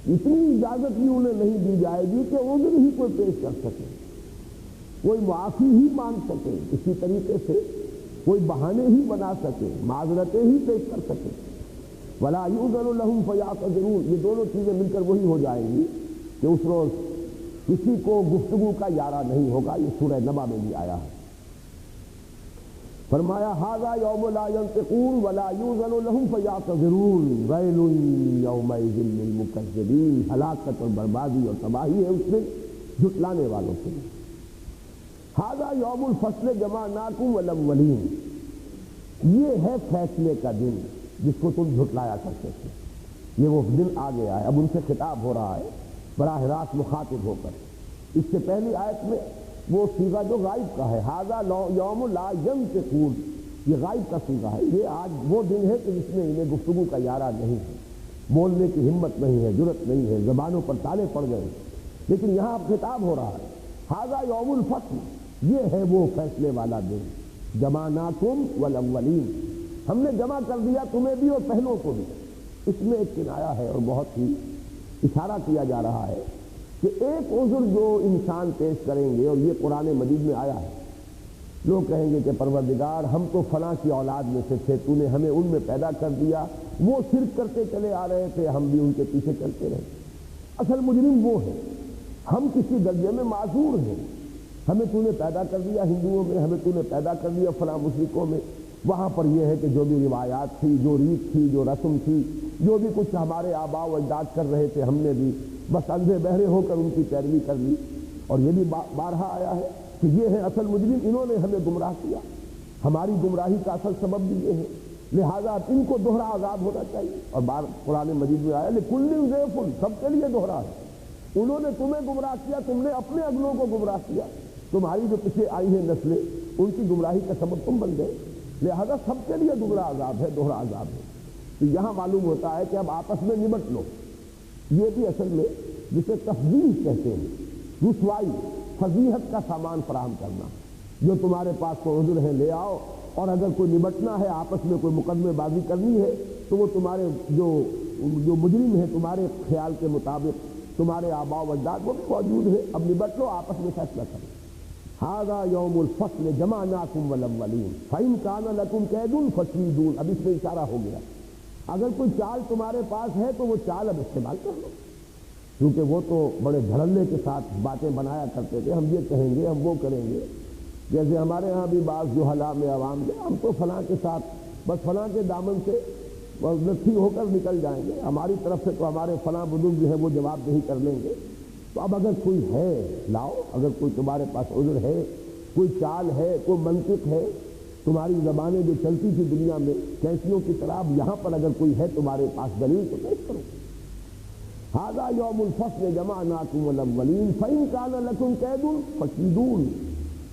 اتنی اجازت بھی انہیں نہیں دی جائے گی کہ عذر ہی کوئی پیش کر سکے، کوئی معافی ہی مانگ سکے، اسی طریقے سے کوئی بہانے ہی بنا سکے، معذرتیں ہی پیش کر سکے۔ ولا یؤذن لهم فیعتذرون، یہ دونوں چیزیں مل کر وہی ہو جائیں گی کہ اس روز کسی کو گفتگو کا یارہ نہیں ہوگا۔ یہ سورہ نبا میں بھی آیا ہے، فرمایا ھذا یوم لا ینطقون ولا یؤذن لهم فیعتذرون ویل یومئذ للمکذبین، ہلاکت اور بربادی اور تباہی ہے اس دن جھٹلانے والوں کے لیے۔ ھذا یوم الفصل جمعناکم والاولین، یہ ہے فیصلے کا دن جس کو تم جھٹلایا کرتے تھے، یہ وہ دن آ گیا ہے۔ اب ان سے خطاب ہو رہا ہے براہ راست مخاطب ہو کر۔ اس سے پہلی آیت میں وہ صیغہ جو غائب کا ہے، ھذا یوم لا ینطقون، یہ غائب کا صیغہ ہے۔ یہ آج وہ دن ہے کہ جس میں انہیں گفتگو کا یارہ نہیں ہے، بولنے کی ہمت نہیں ہے، جرت نہیں ہے، زبانوں پر تالے پڑ گئے۔ لیکن یہاں اب خطاب ہو رہا ہے، ھذا یوم الفصل، یہ ہے وہ فیصلے والا دن، جمعناکم والاولین، ہم نے جمع کر دیا تمہیں بھی اور پہلوں کو بھی۔ اس میں ایک کنایہ ہے اور بہت ہی اشارہ کیا جا رہا ہے کہ ایک عذر جو انسان پیش کریں گے، اور یہ قرآن مجید میں آیا ہے، لوگ کہیں گے کہ پروردگار ہم تو فلاں کی اولاد میں سے تھے، تو نے ہمیں ان میں پیدا کر دیا، وہ شرک کرتے چلے آ رہے تھے، ہم بھی ان کے پیچھے چلتے رہے۔ اصل مجرم وہ ہے، ہم کسی درجے میں معذور ہیں، ہمیں تو نے پیدا کر دیا ہندوؤں میں، ہمیں تو نے پیدا کر دیا فلاں مشرکوں میں، وہاں پر یہ ہے کہ جو بھی روایات تھی، جو ریت تھی، جو رسم تھی، جو بھی کچھ ہمارے آباء و اجداد کر رہے تھے، ہم نے بھی بس اندھے بہرے ہو کر ان کی پیروی کر لی۔ اور یہ بھی بارہا آیا ہے کہ یہ ہے اصل مجرم، انہوں نے ہمیں گمراہ کیا، ہماری گمراہی کا اصل سبب بھی یہ ہے، لہذا اب ان کو دوہرا عذاب ہونا چاہیے۔ اور قرآن مجید میں آیا لکل ضیف، سب کے لیے دوہرا ہے، انہوں نے تمہیں گمراہ کیا، تم نے اپنے اگلوں کو گمراہ کیا، تمہاری جو پیچھے آئی ہیں نسلیں، ان کی گمراہی کا سبب تم بن گئے، لہذا سب کے لیے دوہرا عذاب ہے، دوہرا عذاب ہے۔ تو یہاں معلوم ہوتا ہے کہ اب آپس میں نمٹ لو، یہ بھی اصل میں جسے تفضیح کہتے ہیں، رسوائی، فضیحت کا سامان فراہم کرنا، جو تمہارے پاس کوئی عذر ہے لے آؤ، اور اگر کوئی نمٹنا ہے، آپس میں کوئی مقدمے بازی کرنی ہے، تو وہ تمہارے جو مجرم ہیں تمہارے خیال کے مطابق، تمہارے آباء و اجداد وہ بھی موجود ہے، اب نمٹ لو، آپس میں فیصلہ کرو۔ ھذا یوم الفصل جمعناکم والاولین فإن کان لکم کید فکیدون، اب اس میں اشارہ ہو گیا، اگر کوئی چال تمہارے پاس ہے تو وہ چال اب استعمال کر لو، کیونکہ وہ تو بڑے دھڑلے کے ساتھ باتیں بنایا کرتے تھے، ہم یہ کہیں گے، ہم وہ کریں گے، جیسے ہمارے ہاں بھی بعض جو حلا میں عوام کے، ہم تو فلاں کے ساتھ بس فلاں کے دامن سے لٹھی ہو کر نکل جائیں گے، ہماری طرف سے تو ہمارے فلاں بزرگ جو ہے وہ جواب دہی کر لیں گے۔ تو اب اگر کوئی ہے لاؤ، اگر کوئی تمہارے پاس عذر ہے، کوئی چال ہے، کوئی منطق ہے، تمہاری زبانیں جو چلتی تھی دنیا میں کیسیوں کی طرح، اب یہاں پر اگر کوئی ہے تمہارے پاس دلیل تو پیش کرو۔ ھذا یوم الفصل جمعناکم والاولین فإن کان لکم کید فکیدون،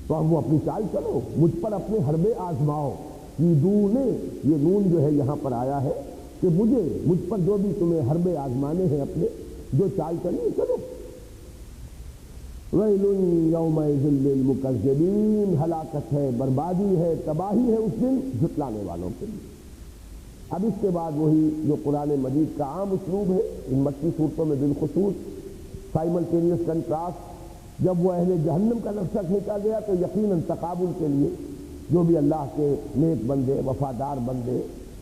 تو اب وہ اپنی چال چلو، مجھ پر اپنے حربے آزماؤ۔ کیدون، یہ نون جو ہے یہاں پر آیا ہے کہ مجھ پر جو بھی تمہیں حربے آزمانے ہیں، اپنے جو چال چلیں چلو۔ ویل یومئذ للمکذبین، ہلاکت ہے، بربادی ہے، تباہی ہے اس دن جھٹلانے والوں کے لیے۔ اب اس کے بعد وہی جو قرآن مجید کا عام اسلوب ہے ان مکی صورتوں میں بالخصوص سائملٹینیس کنٹراسٹ، جب وہ اہل جہنم کا نقشہ کھینچا گیا تو یقیناً تقابل کے لیے جو بھی اللہ کے نیک بندے، وفادار بندے،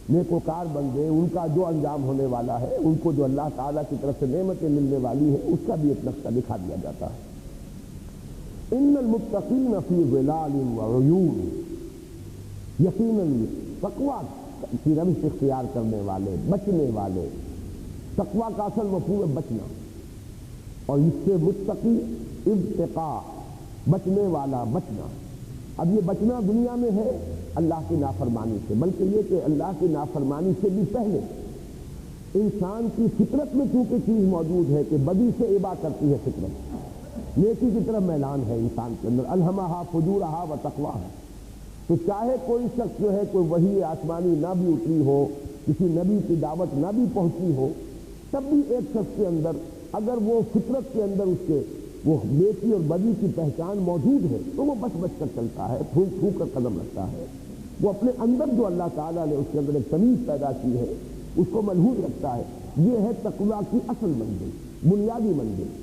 نیکوکار بندے، ان کا جو انجام ہونے والا ہے، ان کو جو اللہ تعالیٰ کی طرف سے نعمتیں ملنے والی ہے، اس کا بھی ایک نقشہ دکھا دیا جاتا ہے۔ ان المتقین فی ظلال وعیون، یقیناً تقویٰ کی روش اختیار کرنے والے، بچنے والے، تقویٰ کا اصل مفہوم ہے بچنا، اور اس سے متقی ابتقاء، بچنے والا، بچنا۔ اب یہ بچنا دنیا میں ہے اللہ کی نافرمانی سے، بلکہ یہ کہ اللہ کی نافرمانی سے بھی پہلے انسان کی فطرت میں چونکہ چیز موجود ہے کہ بدی سے ابا کرتی ہے فطرت، نیکی کی طرف میلان ہے انسان کے اندر، الہمہا فجورہا و تقواہا۔ تو چاہے کوئی شخص جو ہے کوئی وحی آسمانی نہ بھی اتری ہو، کسی نبی کی دعوت نہ بھی پہنچی ہو، تب بھی ایک شخص کے اندر اگر وہ فطرت کے اندر اس کے وہ نیکی اور بدی کی پہچان موجود ہے تو وہ بچ بچ کر چلتا ہے، پھونک پھونک کر قدم رکھتا ہے۔ وہ اپنے اندر جو اللہ تعالیٰ نے اس کے اندر ایک تمیز پیدا کی ہے اس کو ملحوظ رکھتا ہے۔ یہ ہے تقویٰ کی اصل منزل، بنیادی منزل۔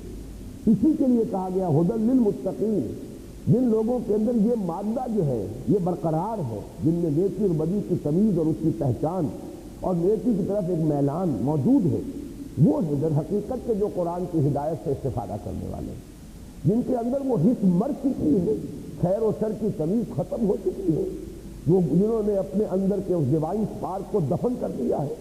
اسی کے لیے کہا گیا ھدی للمتقین، جن لوگوں کے اندر یہ مادہ جو ہے یہ برقرار ہے، جن میں نیکی اور بدی کی تمیز اور اس کی پہچان اور نیکی کی طرف ایک میلان موجود ہے، وہ ہے در حقیقت کے جو قرآن کی ہدایت سے استفادہ کرنے والے ہیں، جن کے اندر وہ حس مر چکی ہے، خیر و شر کی تمیز ختم ہو چکی ہے، وہ جنہوں نے اپنے اندر کے اس ڈیوائن اسپارک کو دفن کر دیا ہے،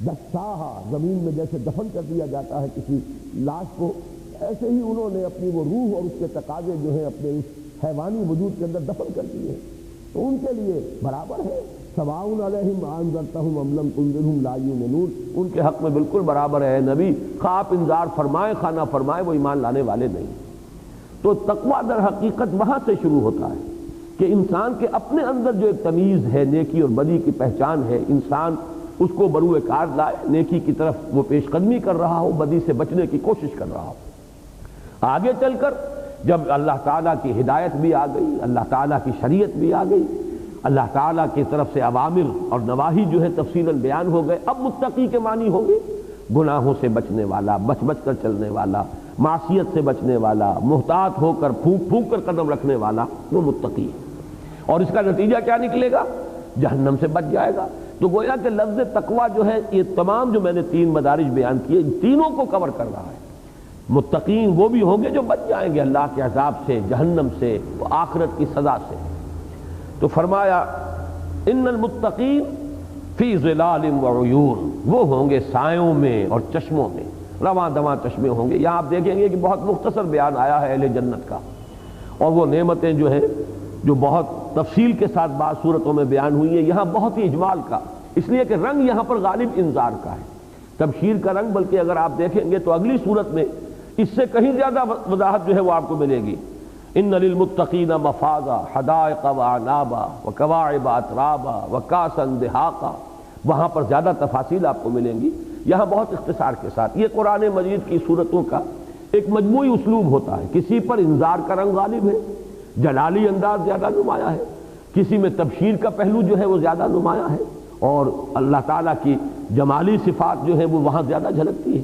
دساہا، زمین میں جیسے دفن کر دیا جاتا ہے کسی لاش کو، ایسے ہی انہوں نے اپنی وہ روح اور اس کے تقاضے جو ہیں اپنے اس حیوانی وجود کے اندر دفن کر دیے، تو ان کے لیے برابر ہے، سواء علیہم انذرتہم ام لم تنذرہم لا یؤمنون، ان کے حق میں بالکل برابر ہے نبی، خواہ آپ انذار فرمائیں خواہ نہ فرمائیں، وہ ایمان لانے والے نہیں۔ تو تقویٰ در حقیقت وہاں سے شروع ہوتا ہے کہ انسان کے اپنے اندر جو ایک تمیز ہے، نیکی اور بدی کی پہچان ہے، انسان اس کو بروئے کار لائے، نیکی کی طرف وہ پیش قدمی کر رہا ہو، بدی سے بچنے کی کوشش کر رہا ہو۔ آگے چل کر جب اللہ تعالیٰ کی ہدایت بھی آ گئی، اللہ تعالیٰ کی شریعت بھی آ گئی، اللہ تعالیٰ کی طرف سے اوامر اور نواہی جو ہے تفصیلاً بیان ہو گئے، اب متقی کے معنی ہوں گے گناہوں سے بچنے والا، بچ بچ کر چلنے والا، معصیت سے بچنے والا، محتاط ہو کر پھونک پھونک کر قدم رکھنے والا، وہ متقی ہے۔ اور اس کا نتیجہ کیا نکلے گا؟ جہنم سے بچ جائے گا۔ تو گویا کہ لفظ تقویٰ جو ہے یہ تمام جو میں نے تین مدارج بیان کیے ان تینوں کو کور کر رہا ہے۔ متقین وہ بھی ہوں گے جو بچ جائیں گے اللہ کے عذاب سے، جہنم سے، آخرت کی سزا سے۔ تو فرمایا ان المتقین فی ظلال وعیون، وہ ہوں گے سایوں میں اور چشموں میں، رواں دواں چشمے ہوں گے۔ یہاں آپ دیکھیں گے کہ بہت مختصر بیان آیا ہے اہل جنت کا، اور وہ نعمتیں جو ہیں جو بہت تفصیل کے ساتھ بعض صورتوں میں بیان ہوئی ہیں، یہاں بہت ہی اجمال کا، اس لیے کہ رنگ یہاں پر غالب انذار کا ہے، تبشیر کا رنگ، بلکہ اگر آپ دیکھیں گے تو اگلی صورت میں اس سے کہیں زیادہ وضاحت جو ہے وہ آپ کو ملے گی۔ ان للمتقین مفازا حدائق واعنابا وکواعب اترابا وکاسا دہاقا، وہاں پر زیادہ تفاصیل آپ کو ملیں گی، یہاں بہت اختصار کے ساتھ۔ یہ قرآن مجید کی صورتوں کا ایک مجموعی اسلوب ہوتا ہے، کسی پر انذار کا رنگ غالب ہے، جلالی انداز زیادہ نمایاں ہے، کسی میں تبشیر کا پہلو جو ہے وہ زیادہ نمایاں ہے، اور اللہ تعالیٰ کی جمالی صفات جو ہے وہ وہاں زیادہ جھلکتی ہے۔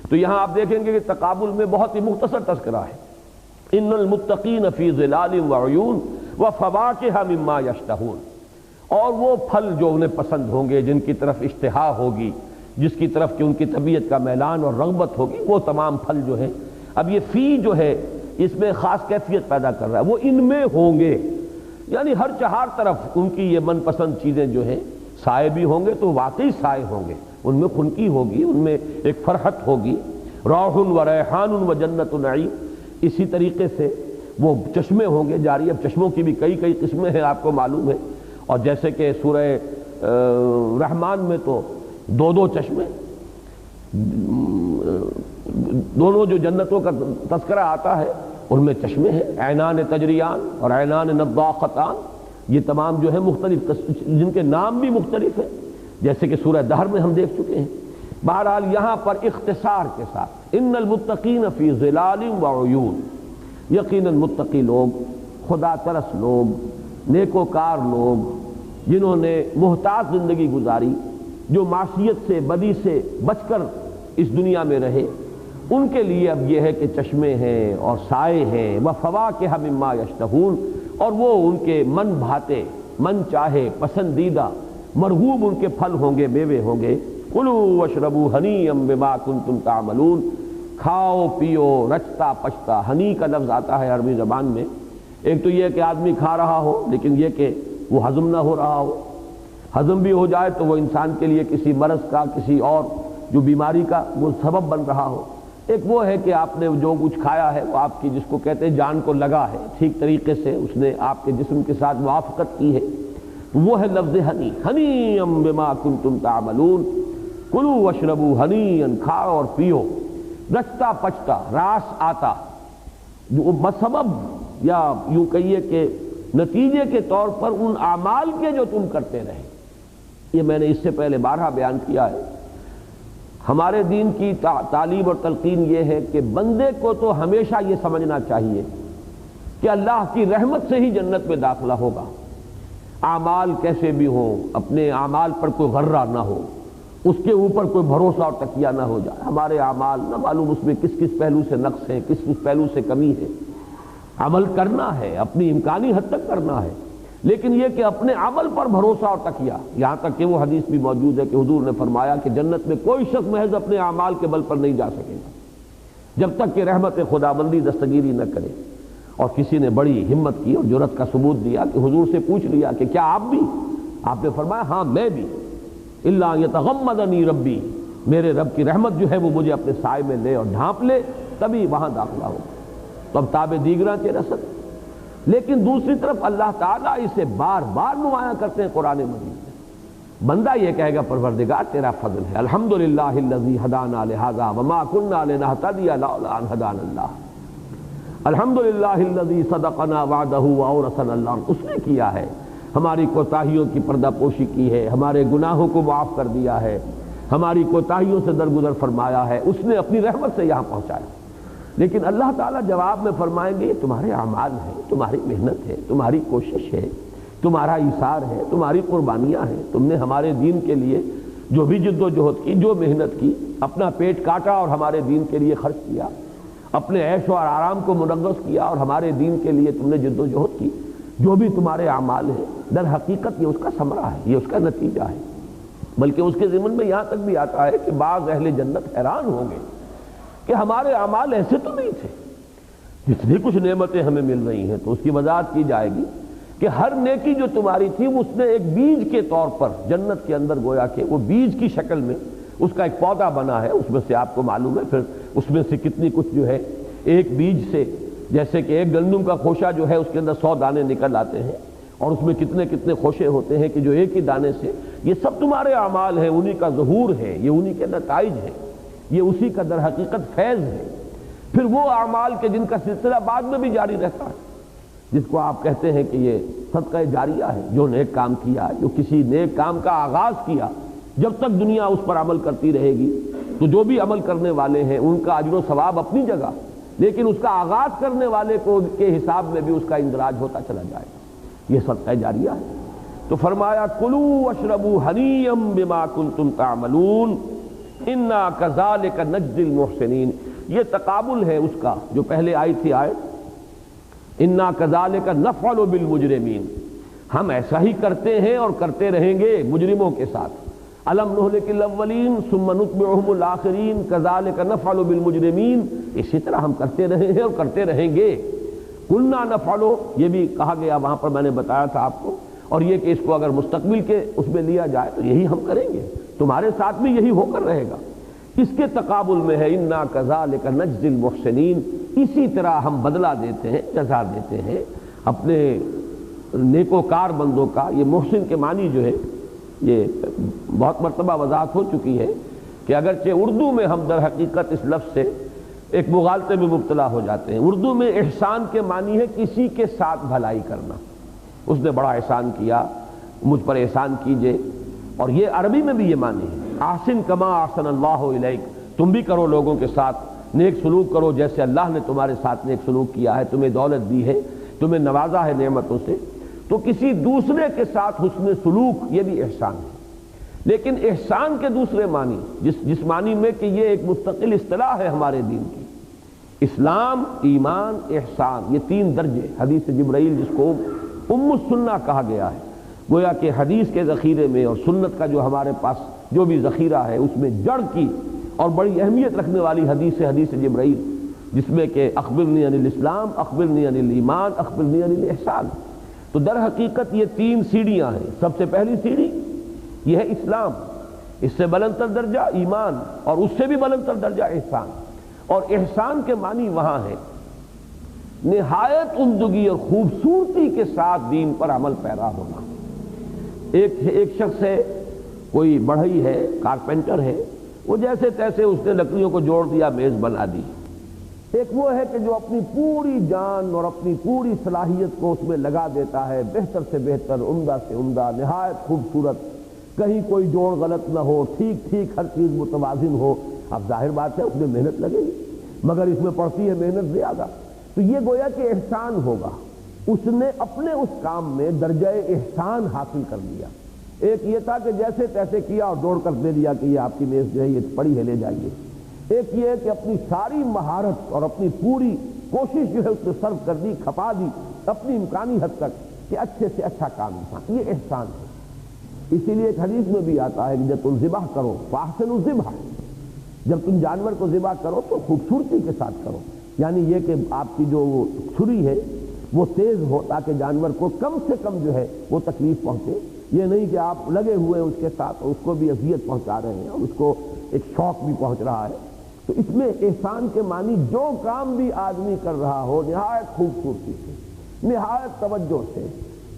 تو یہاں آپ دیکھیں گے کہ تقابل میں بہت ہی مختصر تذکرہ ہے، ان المتقین فی ظلال وعیون وفواکہ مما یشتہون، اور وہ پھل جو انہیں پسند ہوں گے، جن کی طرف اشتہا ہوگی، جس کی طرف کہ ان کی طبیعت کا میلان اور رغبت ہوگی، وہ تمام پھل جو ہیں۔ اب یہ فی جو ہے اس میں خاص کیفیت پیدا کر رہا ہے، وہ ان میں ہوں گے، یعنی ہر چہار طرف ان کی یہ من پسند چیزیں جو ہیں، سائے بھی ہوں گے تو واقعی سائے ہوں گے، ان میں خنکی ہوگی، ان میں ایک فرحت ہوگی، روح و ریحان و جنت نعیم۔ اسی طریقے سے وہ چشمے ہوں گے جاری، اب چشموں کی بھی کئی کئی قسمیں ہیں آپ کو معلوم ہے، اور جیسے کہ سورہ رحمان میں تو دو چشمے، دونوں جو جنتوں کا تذکرہ آتا ہے ان میں چشمے ہیں، عینان تجریان اور عینان نضاختان، یہ تمام جو ہے مختلف جن کے نام بھی مختلف ہیں، جیسے کہ سورہ دہر میں ہم دیکھ چکے ہیں۔ بہرحال یہاں پر اختصار کے ساتھ ان المتقین فی ظلال وعیون، یقیناً متقی لوگ، خدا ترس لوگ، نیکوکار لوگ، جنہوں نے محتاط زندگی گزاری، جو معصیت سے بدی سے بچ کر اس دنیا میں رہے، ان کے لیے اب یہ ہے کہ چشمے ہیں اور سائے ہیں، وفواکہ مما یشتہون، اور وہ ان کے من بھاتے، من چاہے، پسندیدہ، مرغوب ان کے پھل ہوں گے، میوے ہوں گے۔ کلوا واشربوا ہنیئا بما کنتم تعملون، کھاؤ پیو رچتا پچتا۔ ہنی کا لفظ آتا ہے عربی زبان میں، ایک تو یہ کہ آدمی کھا رہا ہو لیکن یہ کہ وہ ہضم نہ ہو رہا ہو، ہضم بھی ہو جائے تو وہ انسان کے لیے کسی مرض کا، کسی اور جو بیماری کا وہ سبب بن رہا ہو۔ ایک وہ ہے کہ آپ نے جو کچھ کھایا ہے وہ آپ کی، جس کو کہتے ہیں جان کو لگا ہے، ٹھیک طریقے سے اس نے آپ کے جسم کے ساتھ موافقت کی ہے، وہ ہے لفظ ہنی۔ ہنیئا بما کنتم تعملون، کلوا واشربوا ہنیئا، کھاؤ اور پیو رچتا پچتا، راس آتا، جو سبب یا یوں کہیے کہ نتیجے کے طور پر ان اعمال کے جو تم کرتے رہے۔ یہ میں نے اس سے پہلے بارہا بیان کیا ہے، ہمارے دین کی تعلیم اور تلقین یہ ہے کہ بندے کو تو ہمیشہ یہ سمجھنا چاہیے کہ اللہ کی رحمت سے ہی جنت میں داخلہ ہوگا، اعمال کیسے بھی ہوں، اپنے اعمال پر کوئی غرہ نہ ہو، اس کے اوپر کوئی بھروسہ اور تکیہ نہ ہو جائے۔ ہمارے اعمال نہ معلوم اس میں کس کس پہلو سے نقص ہے، کس کس پہلو سے کمی ہے، عمل کرنا ہے، اپنی امکانی حد تک کرنا ہے، لیکن یہ کہ اپنے عمل پر بھروسہ اور تکیہ، یہاں تک کہ وہ حدیث بھی موجود ہے کہ حضور نے فرمایا کہ جنت میں کوئی شخص محض اپنے اعمال کے بل پر نہیں جا سکے گا جب تک کہ رحمت خداوندی دستگیری نہ کرے۔ اور کسی نے بڑی ہمت کی اور جرأت کا ثبوت دیا کہ حضور سے پوچھ لیا کہ کیا آپ بھی؟ آپ نے فرمایا ہاں میں بھی، الا یتغمدنی ربی، میرے رب کی رحمت جو ہے وہ مجھے اپنے سائے میں لے اور ڈھانپ لے تبھی وہاں داخلہ ہو۔ تو اب تاب دیگراں کے رسد، لیکن دوسری طرف اللہ تعالیٰ اسے بار بار نمایاں کرتے ہیں قرآن مجید میں۔ بندہ یہ کہے گا پروردگار تیرا فضل ہے، الحمدللہ الذی ہدانا لہذا وما کنا لنہتدی لولا ان ہدانا اللہ، الحمدللہ الذی صدقنا وعدہ واورثنا الارض، اس نے کیا ہے، ہماری کوتاہیوں کی پردہ پوشی کی ہے، ہمارے گناہوں کو معاف کر دیا ہے، ہماری کوتاہیوں سے درگزر فرمایا ہے، اس نے اپنی رحمت سے یہاں پہنچایا۔ لیکن اللہ تعالیٰ جواب میں فرمائیں گے یہ تمہارے اعمال ہیں، تمہاری محنت ہے، تمہاری کوشش ہے، تمہارا ایثار ہے، تمہاری قربانیاں ہیں، تم نے ہمارے دین کے لیے جو بھی جد و جہد کی، جو محنت کی، اپنا پیٹ کاٹا اور ہمارے دین کے لیے خرچ کیا، اپنے عیش و آرام کو منغص کیا اور ہمارے دین کے لیے تم نے جد و جہد کی، جو بھی تمہارے اعمال ہیں در حقیقت یہ اس کا ثمرہ ہے، یہ اس کا نتیجہ ہے۔ بلکہ اس کے ضمن میں یہاں تک بھی آتا ہے کہ بعض اہل جنت حیران ہوں گے کہ ہمارے اعمال ایسے تو نہیں تھے، جتنی کچھ نعمتیں ہمیں مل رہی ہیں۔ تو اس کی وضاحت کی جائے گی کہ ہر نیکی جو تمہاری تھی اس نے ایک بیج کے طور پر جنت کے اندر گویا کہ وہ بیج کی شکل میں اس کا ایک پودا بنا ہے، اس میں سے آپ کو معلوم ہے پھر اس میں سے کتنی کچھ جو ہے ایک بیج سے، جیسے کہ ایک گندم کا خوشہ جو ہے اس کے اندر 100 دانے نکل آتے ہیں، اور اس میں کتنے کتنے خوشے ہوتے ہیں کہ جو ایک ہی دانے سے، یہ سب تمہارے اعمال ہیں، انہی کا ظہور ہے، یہ انہی کے نتائج ہیں، یہ اسی کا در حقیقت فیض ہے۔ پھر وہ اعمال کے جن کا سلسلہ بعد میں بھی جاری رہتا ہے، جس کو آپ کہتے ہیں کہ یہ صدقہ جاریہ ہے، جو نیک کام کیا، جو کسی نیک کام کا آغاز کیا، جب تک دنیا اس پر عمل کرتی رہے گی تو جو بھی عمل کرنے والے ہیں ان کا اجر و ثواب اپنی جگہ، لیکن اس کا آغاز کرنے والے کو کے حساب میں بھی اس کا اندراج ہوتا چلا جائے گا، یہ صدقہ جاریہ ہے۔ تو فرمایا کلوا واشربوا ہنیئا بما کنتم تعملون انا کذالک نجزی المحسنین، یہ تقابل ہے اس کا جو پہلے آئی تھی آیت، انا کذالک نفعل بالمجرمین، ہم ایسا ہی کرتے ہیں اور کرتے رہیں گے مجرموں کے ساتھ، الم نہلک الاولین ثم نتبعہم الآخرین کذالک نفعل بالمجرمین، اسی طرح ہم کرتے رہے ہیں اور کرتے رہیں گے۔ کلنا نفعل، یہ بھی کہا گیا وہاں پر، میں نے بتایا تھا آپ کو، اور یہ کہ اس کو اگر مستقبل کے اس میں لیا جائے تو یہی ہم کریں گے، تمہارے ساتھ بھی یہی ہو کر رہے گا۔ اس کے تقابل میں ہے انا کذالک نجزی المحسنین، اسی طرح ہم بدلہ دیتے ہیں، جزا دیتے ہیں اپنے نیکوکار بندوں کا۔ یہ محسن کے معنی جو ہے یہ بہت مرتبہ وضاحت ہو چکی ہے کہ اگرچہ اردو میں ہم در حقیقت اس لفظ سے ایک مغالطے میں مبتلا ہو جاتے ہیں۔ اردو میں احسان کے معنی ہے کسی کے ساتھ بھلائی کرنا، اس نے بڑا احسان کیا، مجھ پر احسان کیجئے، اور یہ عربی میں بھی یہ معنی ہے، احسن کما احسن اللہ الیک، تم بھی کرو لوگوں کے ساتھ نیک سلوک کرو جیسے اللہ نے تمہارے ساتھ نیک سلوک کیا ہے، تمہیں دولت دی ہے، تمہیں نوازا ہے نعمتوں سے، تو کسی دوسرے کے ساتھ حسن سلوک یہ بھی احسان ہے۔ لیکن احسان کے دوسرے معنی جس معنی میں کہ یہ ایک مستقل اصطلاح ہے ہمارے دین کی، اسلام، ایمان، احسان، یہ تین درجے، حدیث جبرائیل جس کو ام السنہ کہا گیا ہے، گویا کہ حدیث کے ذخیرے میں اور سنت کا جو ہمارے پاس جو بھی ذخیرہ ہے اس میں جڑ کی اور بڑی اہمیت رکھنے والی حدیث جبرائیل، جس میں کہ اخبرنی عن الاسلام، اخبرنی عن الایمان، اخبرنی عن الاحسان۔ تو در حقیقت یہ تین سیڑھیاں ہیں۔ سب سے پہلی سیڑھی یہ ہے اسلام، اس سے بلند تر درجہ ایمان، اور اس سے بھی بلند تر درجہ احسان۔ اور احسان کے معنی وہاں ہے نہایت عمدگی اور خوبصورتی کے ساتھ دین پر عمل پیرا ہونا۔ ایک شخص ہے، کوئی بڑھئی ہے، کارپینٹر ہے، وہ جیسے تیسے اس نے لکڑیوں کو جوڑ دیا، میز بنا دی۔ ایک وہ ہے کہ جو اپنی پوری جان اور اپنی پوری صلاحیت کو اس میں لگا دیتا ہے، بہتر سے بہتر، عمدہ سے عمدہ، نہایت خوبصورت، کہیں کوئی جوڑ غلط نہ ہو، ٹھیک ٹھیک ہر چیز متوازن ہو۔ اب ظاہر بات ہے اس میں محنت لگے گی، مگر اس میں پڑتی ہے محنت زیادہ۔ تو یہ گویا کہ احسان ہوگا، اس نے اپنے اس کام میں درجہ احسان حاصل کر لیا۔ ایک یہ تھا کہ جیسے تیسے کیا اور دوڑ کر دے دیا کہ یہ آپ کی میز جو ہے یہ پڑی ہے، لے جائیے۔ ایک یہ ہے کہ اپنی ساری مہارت اور اپنی پوری کوشش جو ہے اس نے صرف کر دی، کھپا دی اپنی امکانی حد تک کہ اچھے سے اچھا کام انسان، یہ احسان ہے۔ اسی لیے ایک حدیث میں بھی آتا ہے کہ جب تم ذبح کرو فاحسنوا الذبح، جب تم جانور کو ذبح کرو تو خوبصورتی کے ساتھ کرو، یعنی یہ کہ آپ کی جو چھری ہے وہ تیز ہو تاکہ جانور کو کم سے کم جو ہے وہ تکلیف پہنچے۔ یہ نہیں کہ آپ لگے ہوئے ہیں اس کے ساتھ اور اس کو بھی اذیت پہنچا رہے ہیں اور اس کو ایک شوق بھی پہنچ رہا ہے۔ تو اس میں احسان کے معنی جو کام بھی آدمی کر رہا ہو نہایت خوبصورتی سے، نہایت توجہ سے،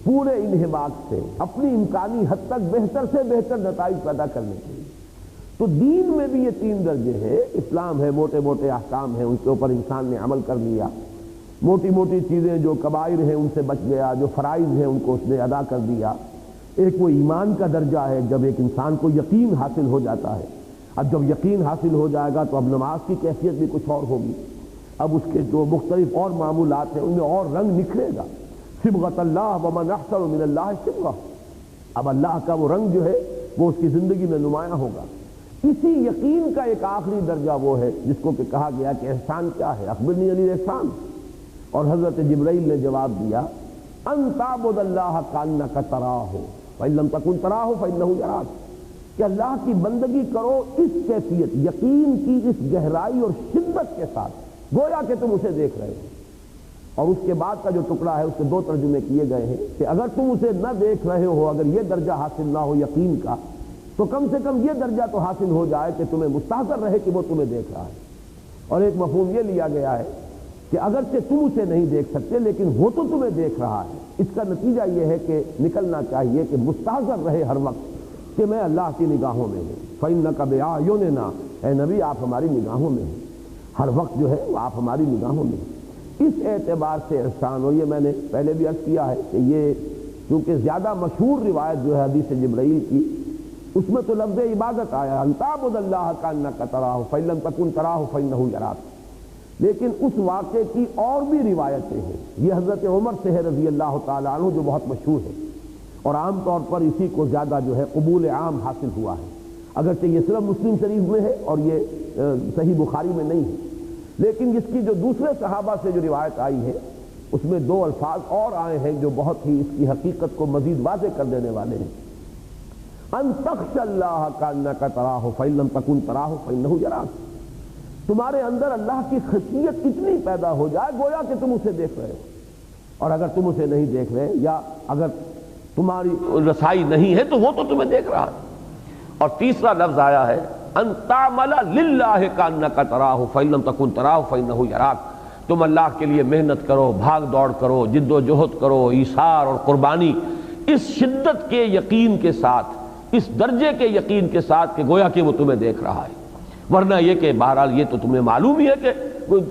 پورے انہماک سے، اپنی امکانی حد تک بہتر سے بہتر نتائج پیدا کرنے کے لیے۔ تو دین میں بھی یہ تین درجے ہیں۔ اسلام ہے، موٹے موٹے احکام ہیں، ان کے اوپر انسان نے عمل کر لیا، موٹی موٹی چیزیں جو کبائر ہیں ان سے بچ گیا، جو فرائض ہیں ان کو اس نے ادا کر دیا۔ ایک وہ ایمان کا درجہ ہے جب ایک انسان کو یقین حاصل ہو جاتا ہے۔ اب جب یقین حاصل ہو جائے گا تو اب نماز کی کیفیت بھی کچھ اور ہوگی، اب اس کے جو مختلف اور معمولات ہیں ان میں اور رنگ نکھرے گا۔ صبغۃ اللہ ومن احسن من اللہ صبغہ، اب اللہ کا وہ رنگ جو ہے وہ اس کی زندگی میں نمایاں ہوگا۔ اسی یقین کا ایک آخری درجہ وہ ہے جس کو کہ کہا گیا کہ احسان کیا ہے، اخبرنی عن الاحسان۔ اور حضرت جبرائیل نے جواب دیا ان تعبد اللہ کانک تراہ فإن لم تکن تراہ فإنہ یراک، کہ اللہ کی بندگی کرو اس کیفیت، یقین کی اس گہرائی اور شدت کے ساتھ گویا کہ تم اسے دیکھ رہے ہو۔ اور اس کے بعد کا جو ٹکڑا ہے اس کے دو ترجمے کیے گئے ہیں کہ اگر تم اسے نہ دیکھ رہے ہو، اگر یہ درجہ حاصل نہ ہو یقین کا، تو کم سے کم یہ درجہ تو حاصل ہو جائے کہ تمہیں مستحضر رہے کہ وہ تمہیں دیکھ رہا ہے۔ اور ایک مفہوم یہ لیا گیا ہے کہ اگرچہ تم اسے نہیں دیکھ سکتے لیکن وہ تو تمہیں دیکھ رہا ہے۔ اس کا نتیجہ یہ ہے کہ نکلنا چاہیے کہ مستحضر رہے ہر وقت کہ میں اللہ کی نگاہوں میں ہوں۔ فَإِنَّكَ بِأَعْيُنِنَا، اے نبی آپ ہماری نگاہوں میں ہیں، ہر وقت جو ہے وہ آپ ہماری نگاہوں میں ہیں۔ اس اعتبار سے احسان، اور یہ میں نے پہلے بھی عرض کیا ہے کہ یہ چونکہ زیادہ مشہور روایت جو ہے حدیث جبرائیل کی، اس میں تو لفظ عبادت آیا ان تعبد اللہ کانک تراہ فإن لم تکن تراہ فإنہ یراک، لیکن اس واقعے کی اور بھی روایتیں ہیں۔ یہ حضرت عمر سے ہے رضی اللہ تعالیٰ عنہ، جو بہت مشہور ہے اور عام طور پر اسی کو زیادہ جو ہے قبول عام حاصل ہوا ہے، اگرچہ یہ صرف مسلم شریف میں ہے اور یہ صحیح بخاری میں نہیں ہے، لیکن اس کی جو دوسرے صحابہ سے جو روایت آئی ہے اس میں دو الفاظ اور آئے ہیں جو بہت ہی اس کی حقیقت کو مزید واضح کر دینے والے ہیں۔ ان تخشى اللہ کانک تراہ فإن لم تکن تراہ فإنہ یراک، تمہارے اندر اللہ کی خشیت اتنی پیدا ہو جائے گویا کہ تم اسے دیکھ رہے ہو، اور اگر تم اسے نہیں دیکھ رہے یا اگر تمہاری رسائی نہیں ہے تو وہ تو تمہیں دیکھ رہا ہے۔ اور تیسرا لفظ آیا ہے ان تعمل للہ کانک تراہ فإن لم تکن تراہ فإنہ یراک، تم اللہ کے لیے محنت کرو، بھاگ دوڑ کرو، جد و جہد کرو، ایثار اور قربانی، اس شدت کے یقین کے ساتھ، اس درجے کے یقین کے ساتھ کہ گویا کہ وہ تمہیں دیکھ رہا ہے، ورنہ یہ کہ بہرحال یہ تو تمہیں معلوم ہی ہے کہ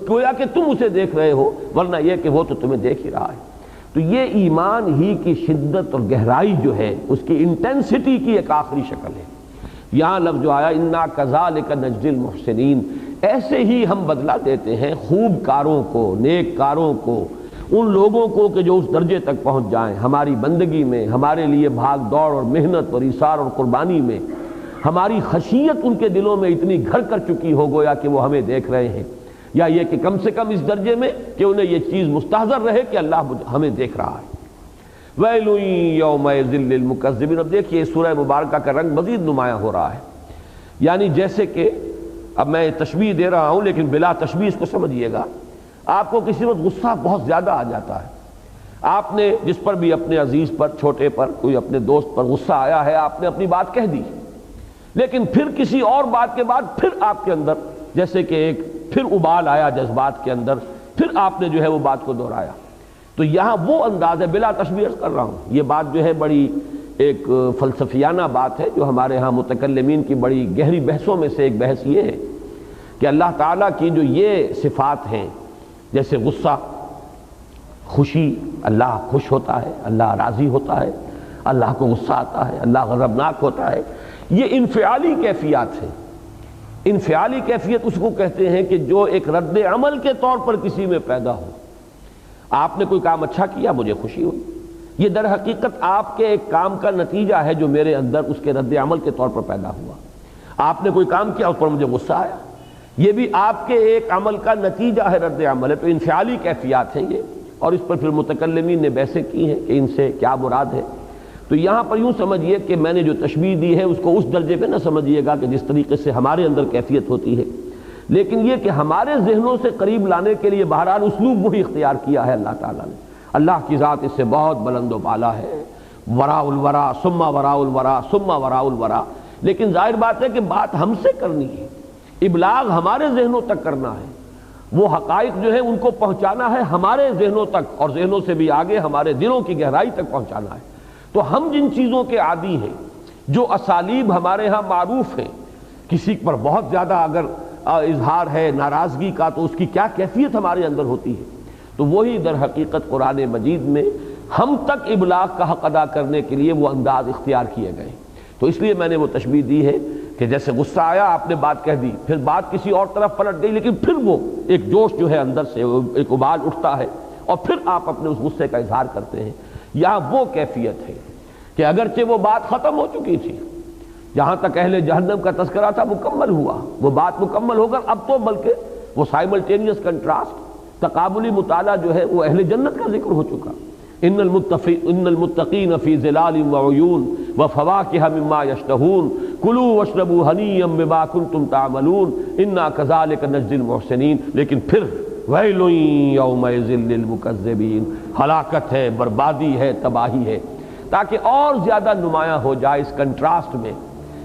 گویا کہ تم اسے دیکھ رہے ہو، ورنہ یہ کہ وہ تو تمہیں دیکھ ہی رہا ہے۔ تو یہ ایمان ہی کی شدت اور گہرائی جو ہے اس کی انٹینسٹی کی ایک آخری شکل ہے۔ یہاں لفظ جو آیا انا کذالک نجزی المحسنین، ایسے ہی ہم بدلہ دیتے ہیں خوب کاروں کو، نیک کاروں کو، ان لوگوں کو کہ جو اس درجے تک پہنچ جائیں ہماری بندگی میں، ہمارے لیے بھاگ دوڑ اور محنت اور ایثار اور قربانی میں، ہماری خشیت ان کے دلوں میں اتنی گھر کر چکی ہو گویا کہ وہ ہمیں دیکھ رہے ہیں، یا یہ کہ کم سے کم اس درجے میں کہ انہیں یہ چیز مستحضر رہے کہ اللہ ہمیں دیکھ رہا ہے۔ وَيْلٌ يَوْمَئِذٍ لِّلْمُكَذِّبِينَ۔ اب دیکھیے سورہ مبارکہ کا رنگ مزید نمایاں ہو رہا ہے، یعنی جیسے کہ اب میں تشبیہ دے رہا ہوں لیکن بلا تشبیہ اس کو سمجھیے گا۔ آپ کو کسی وقت غصہ بہت زیادہ آ جاتا ہے، آپ نے جس پر بھی اپنے عزیز پر، چھوٹے پر، کوئی اپنے دوست پر غصہ آیا ہے، آپ نے اپنی بات کہہ دی، لیکن پھر کسی اور بات کے بعد پھر آپ کے اندر جیسے کہ ایک پھر ابال آیا جذبات کے اندر، پھر آپ نے جو ہے وہ بات کو دہرایا۔ تو یہاں وہ انداز ہے، بلا تشبیہ کر رہا ہوں، یہ بات جو ہے بڑی ایک فلسفیانہ بات ہے جو ہمارے ہاں متکلمین کی بڑی گہری بحثوں میں سے ایک بحث یہ ہے کہ اللہ تعالیٰ کی جو یہ صفات ہیں، جیسے غصہ، خوشی، اللہ خوش ہوتا ہے، اللہ راضی ہوتا ہے، اللہ کو غصہ آتا ہے، اللہ غضبناک ہوتا ہے، یہ انفعالی کیفیات ہیں۔ انفعالی کیفیت اس کو کہتے ہیں کہ جو ایک رد عمل کے طور پر کسی میں پیدا ہو۔ آپ نے کوئی کام اچھا کیا، مجھے خوشی ہوئی، یہ در حقیقت آپ کے ایک کام کا نتیجہ ہے جو میرے اندر اس کے رد عمل کے طور پر پیدا ہوا۔ آپ نے کوئی کام کیا، اس پر مجھے غصہ آیا، یہ بھی آپ کے ایک عمل کا نتیجہ ہے، رد عمل ہے۔ تو انفعالی کیفیات ہیں یہ، اور اس پر پھر متکلمین نے بحثیں کی ہیں کہ ان سے کیا مراد ہے۔ تو یہاں پر یوں سمجھیے کہ میں نے جو تشبیہ دی ہے اس کو اس درجے پہ نہ سمجھیے گا کہ جس طریقے سے ہمارے اندر کیفیت ہوتی ہے، لیکن یہ کہ ہمارے ذہنوں سے قریب لانے کے لیے بہرحال اسلوب وہی اختیار کیا ہے اللہ تعالیٰ نے۔ اللہ کی ذات اس سے بہت بلند و بالا ہے، وراء الورا ثم وراء الورا ثم وراء الورا، لیکن ظاہر بات ہے کہ بات ہم سے کرنی ہے، ابلاغ ہمارے ذہنوں تک کرنا ہے، وہ حقائق جو ہے ان کو پہنچانا ہے ہمارے ذہنوں تک، اور ذہنوں سے بھی آگے ہمارے دلوں کی گہرائی تک پہنچانا ہے۔ تو ہم جن چیزوں کے عادی ہیں، جو اسالیب ہمارے ہاں معروف ہیں، کسی پر بہت زیادہ اگر اظہار ہے ناراضگی کا تو اس کی کیا کیفیت ہمارے اندر ہوتی ہے، تو وہی در حقیقت قرآن مجید میں ہم تک ابلاغ کا حق ادا کرنے کے لیے وہ انداز اختیار کیے گئے۔ تو اس لیے میں نے وہ تشبیہ دی ہے کہ جیسے غصہ آیا، آپ نے بات کہہ دی، پھر بات کسی اور طرف پلٹ گئی، لیکن پھر وہ ایک جوش جو ہے اندر سے ایک ابال اٹھتا ہے اور پھر آپ اپنے اس غصے کا اظہار کرتے ہیں۔ یہاں وہ کیفیت ہے کہ اگرچہ وہ بات ختم ہو چکی تھی، جہاں تک اہل جہنم کا تذکرہ تھا مکمل ہوا، وہ بات مکمل ہو کر اب تو بلکہ وہ سائملٹینیس کنٹراسٹ، تقابلی مطالعہ جو ہے وہ اہل جنت کا ذکر ہو چکا۔ ان المتقین فی ظلال وعیون وفواکہ مما یشتہون کلوا واشربوا ہنیئا بما کنتم تعملون انا کذالک نجزی المحسنین، لیکن پھر ویل یومئذ للمکذبین، ہلاکت ہے، بربادی ہے، تباہی ہے، تاکہ اور زیادہ نمایاں ہو جائے اس کنٹراسٹ میں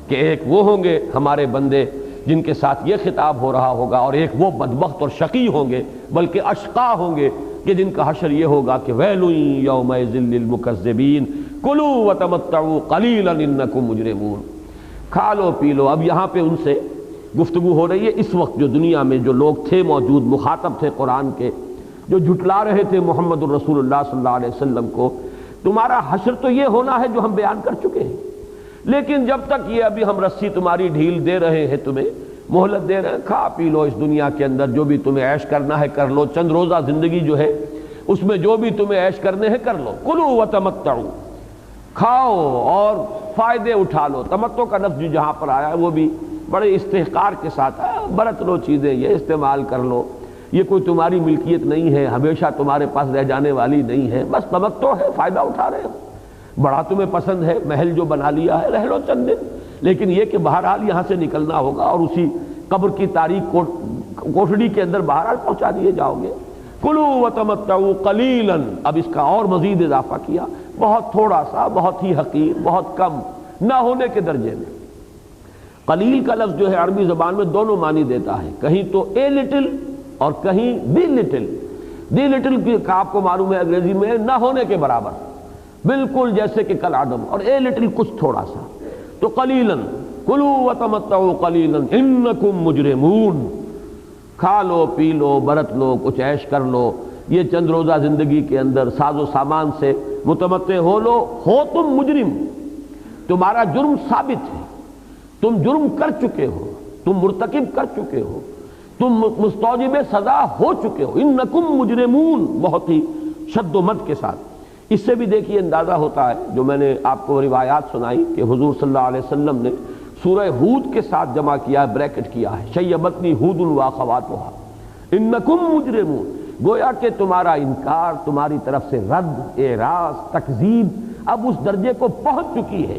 کہ ایک وہ ہوں گے ہمارے بندے جن کے ساتھ یہ خطاب ہو رہا ہوگا، اور ایک وہ بدبخت اور شقی ہوں گے بلکہ اشقا ہوں گے کہ جن کا حشر یہ ہوگا کہ ویل یومئذ للمکذبین کلوا وتمتعوا قلیلا انکم مجرمون۔ کھا لو پی لو۔ اب یہاں پہ ان سے گفتگو ہو رہی ہے اس وقت جو دنیا میں جو لوگ تھے موجود، مخاطب تھے قرآن کے، جو جھٹلا رہے تھے محمد الرسول اللہ صلی اللہ علیہ وسلم کو، تمہارا حشر تو یہ ہونا ہے جو ہم بیان کر چکے ہیں، لیکن جب تک یہ ابھی ہم رسی تمہاری ڈھیل دے رہے ہیں، تمہیں مہلت دے رہے ہیں، کھا پی لو اس دنیا کے اندر، جو بھی تمہیں عیش کرنا ہے کر لو، چند روزہ زندگی جو ہے اس میں جو بھی تمہیں عیش کرنے ہیں کر لو، کلوا وتمتعوا، کھاؤ اور فائدے اٹھا لو۔ تمتع کا لفظ جہاں پر آیا ہے وہ بھی بڑے استحقار کے ساتھ برت لو، چیزیں یہ استعمال کر لو، یہ کوئی تمہاری ملکیت نہیں ہے، ہمیشہ تمہارے پاس رہ جانے والی نہیں ہے، بس تمتع ہے، فائدہ اٹھا رہے ہو، بڑا تمہیں پسند ہے، محل جو بنا لیا ہے رہ لو چند دن، لیکن یہ کہ بہرحال یہاں سے نکلنا ہوگا اور اسی قبر کی تاریک کوٹڑی کے اندر بہرحال پہنچا دیے جاؤ گے۔ کلوا وتمتعوا قلیلا، اب اس کا اور مزید اضافہ کیا، بہت تھوڑا سا، بہت ہی حقیر، بہت کم، نہ ہونے کے درجے میں۔ قلیل کا لفظ جو ہے عربی زبان میں دونوں معنی دیتا ہے، کہیں تو اے لٹل اور کہیں دی لٹل۔ دی لٹل کا آپ کو معلوم ہے انگریزی میں نہ ہونے کے برابر، بالکل جیسے کہ کل عدم، اور اے لٹل کچھ تھوڑا سا، تو قلیلا کلوا وتمتعوا قلیلا انکم مجرمون، کھا لو پی لو برت لو کچھ عیش کر لو، یہ چند روزہ زندگی کے اندر ساز و سامان سے متمتع ہو لو، ہو تم مجرم، تمہارا جرم ثابت ہے، تم جرم کر چکے ہو، تم مرتکب کر چکے ہو، تم مستوجب سزا ہو چکے ہو، انکم مجرمون، بہت ہی شد و مد کے ساتھ۔ اس سے بھی دیکھیے اندازہ ہوتا ہے، جو میں نے آپ کو روایات سنائی کہ حضور صلی اللہ علیہ وسلم نے سورہ ہود کے ساتھ جمع کیا ہے، بریکٹ کیا ہے، شیبتنی ہود واخواتھا انکم مجرمون، گویا کہ تمہارا انکار، تمہاری طرف سے رد، اعراض، تکذیب اب اس درجے کو پہنچ چکی ہے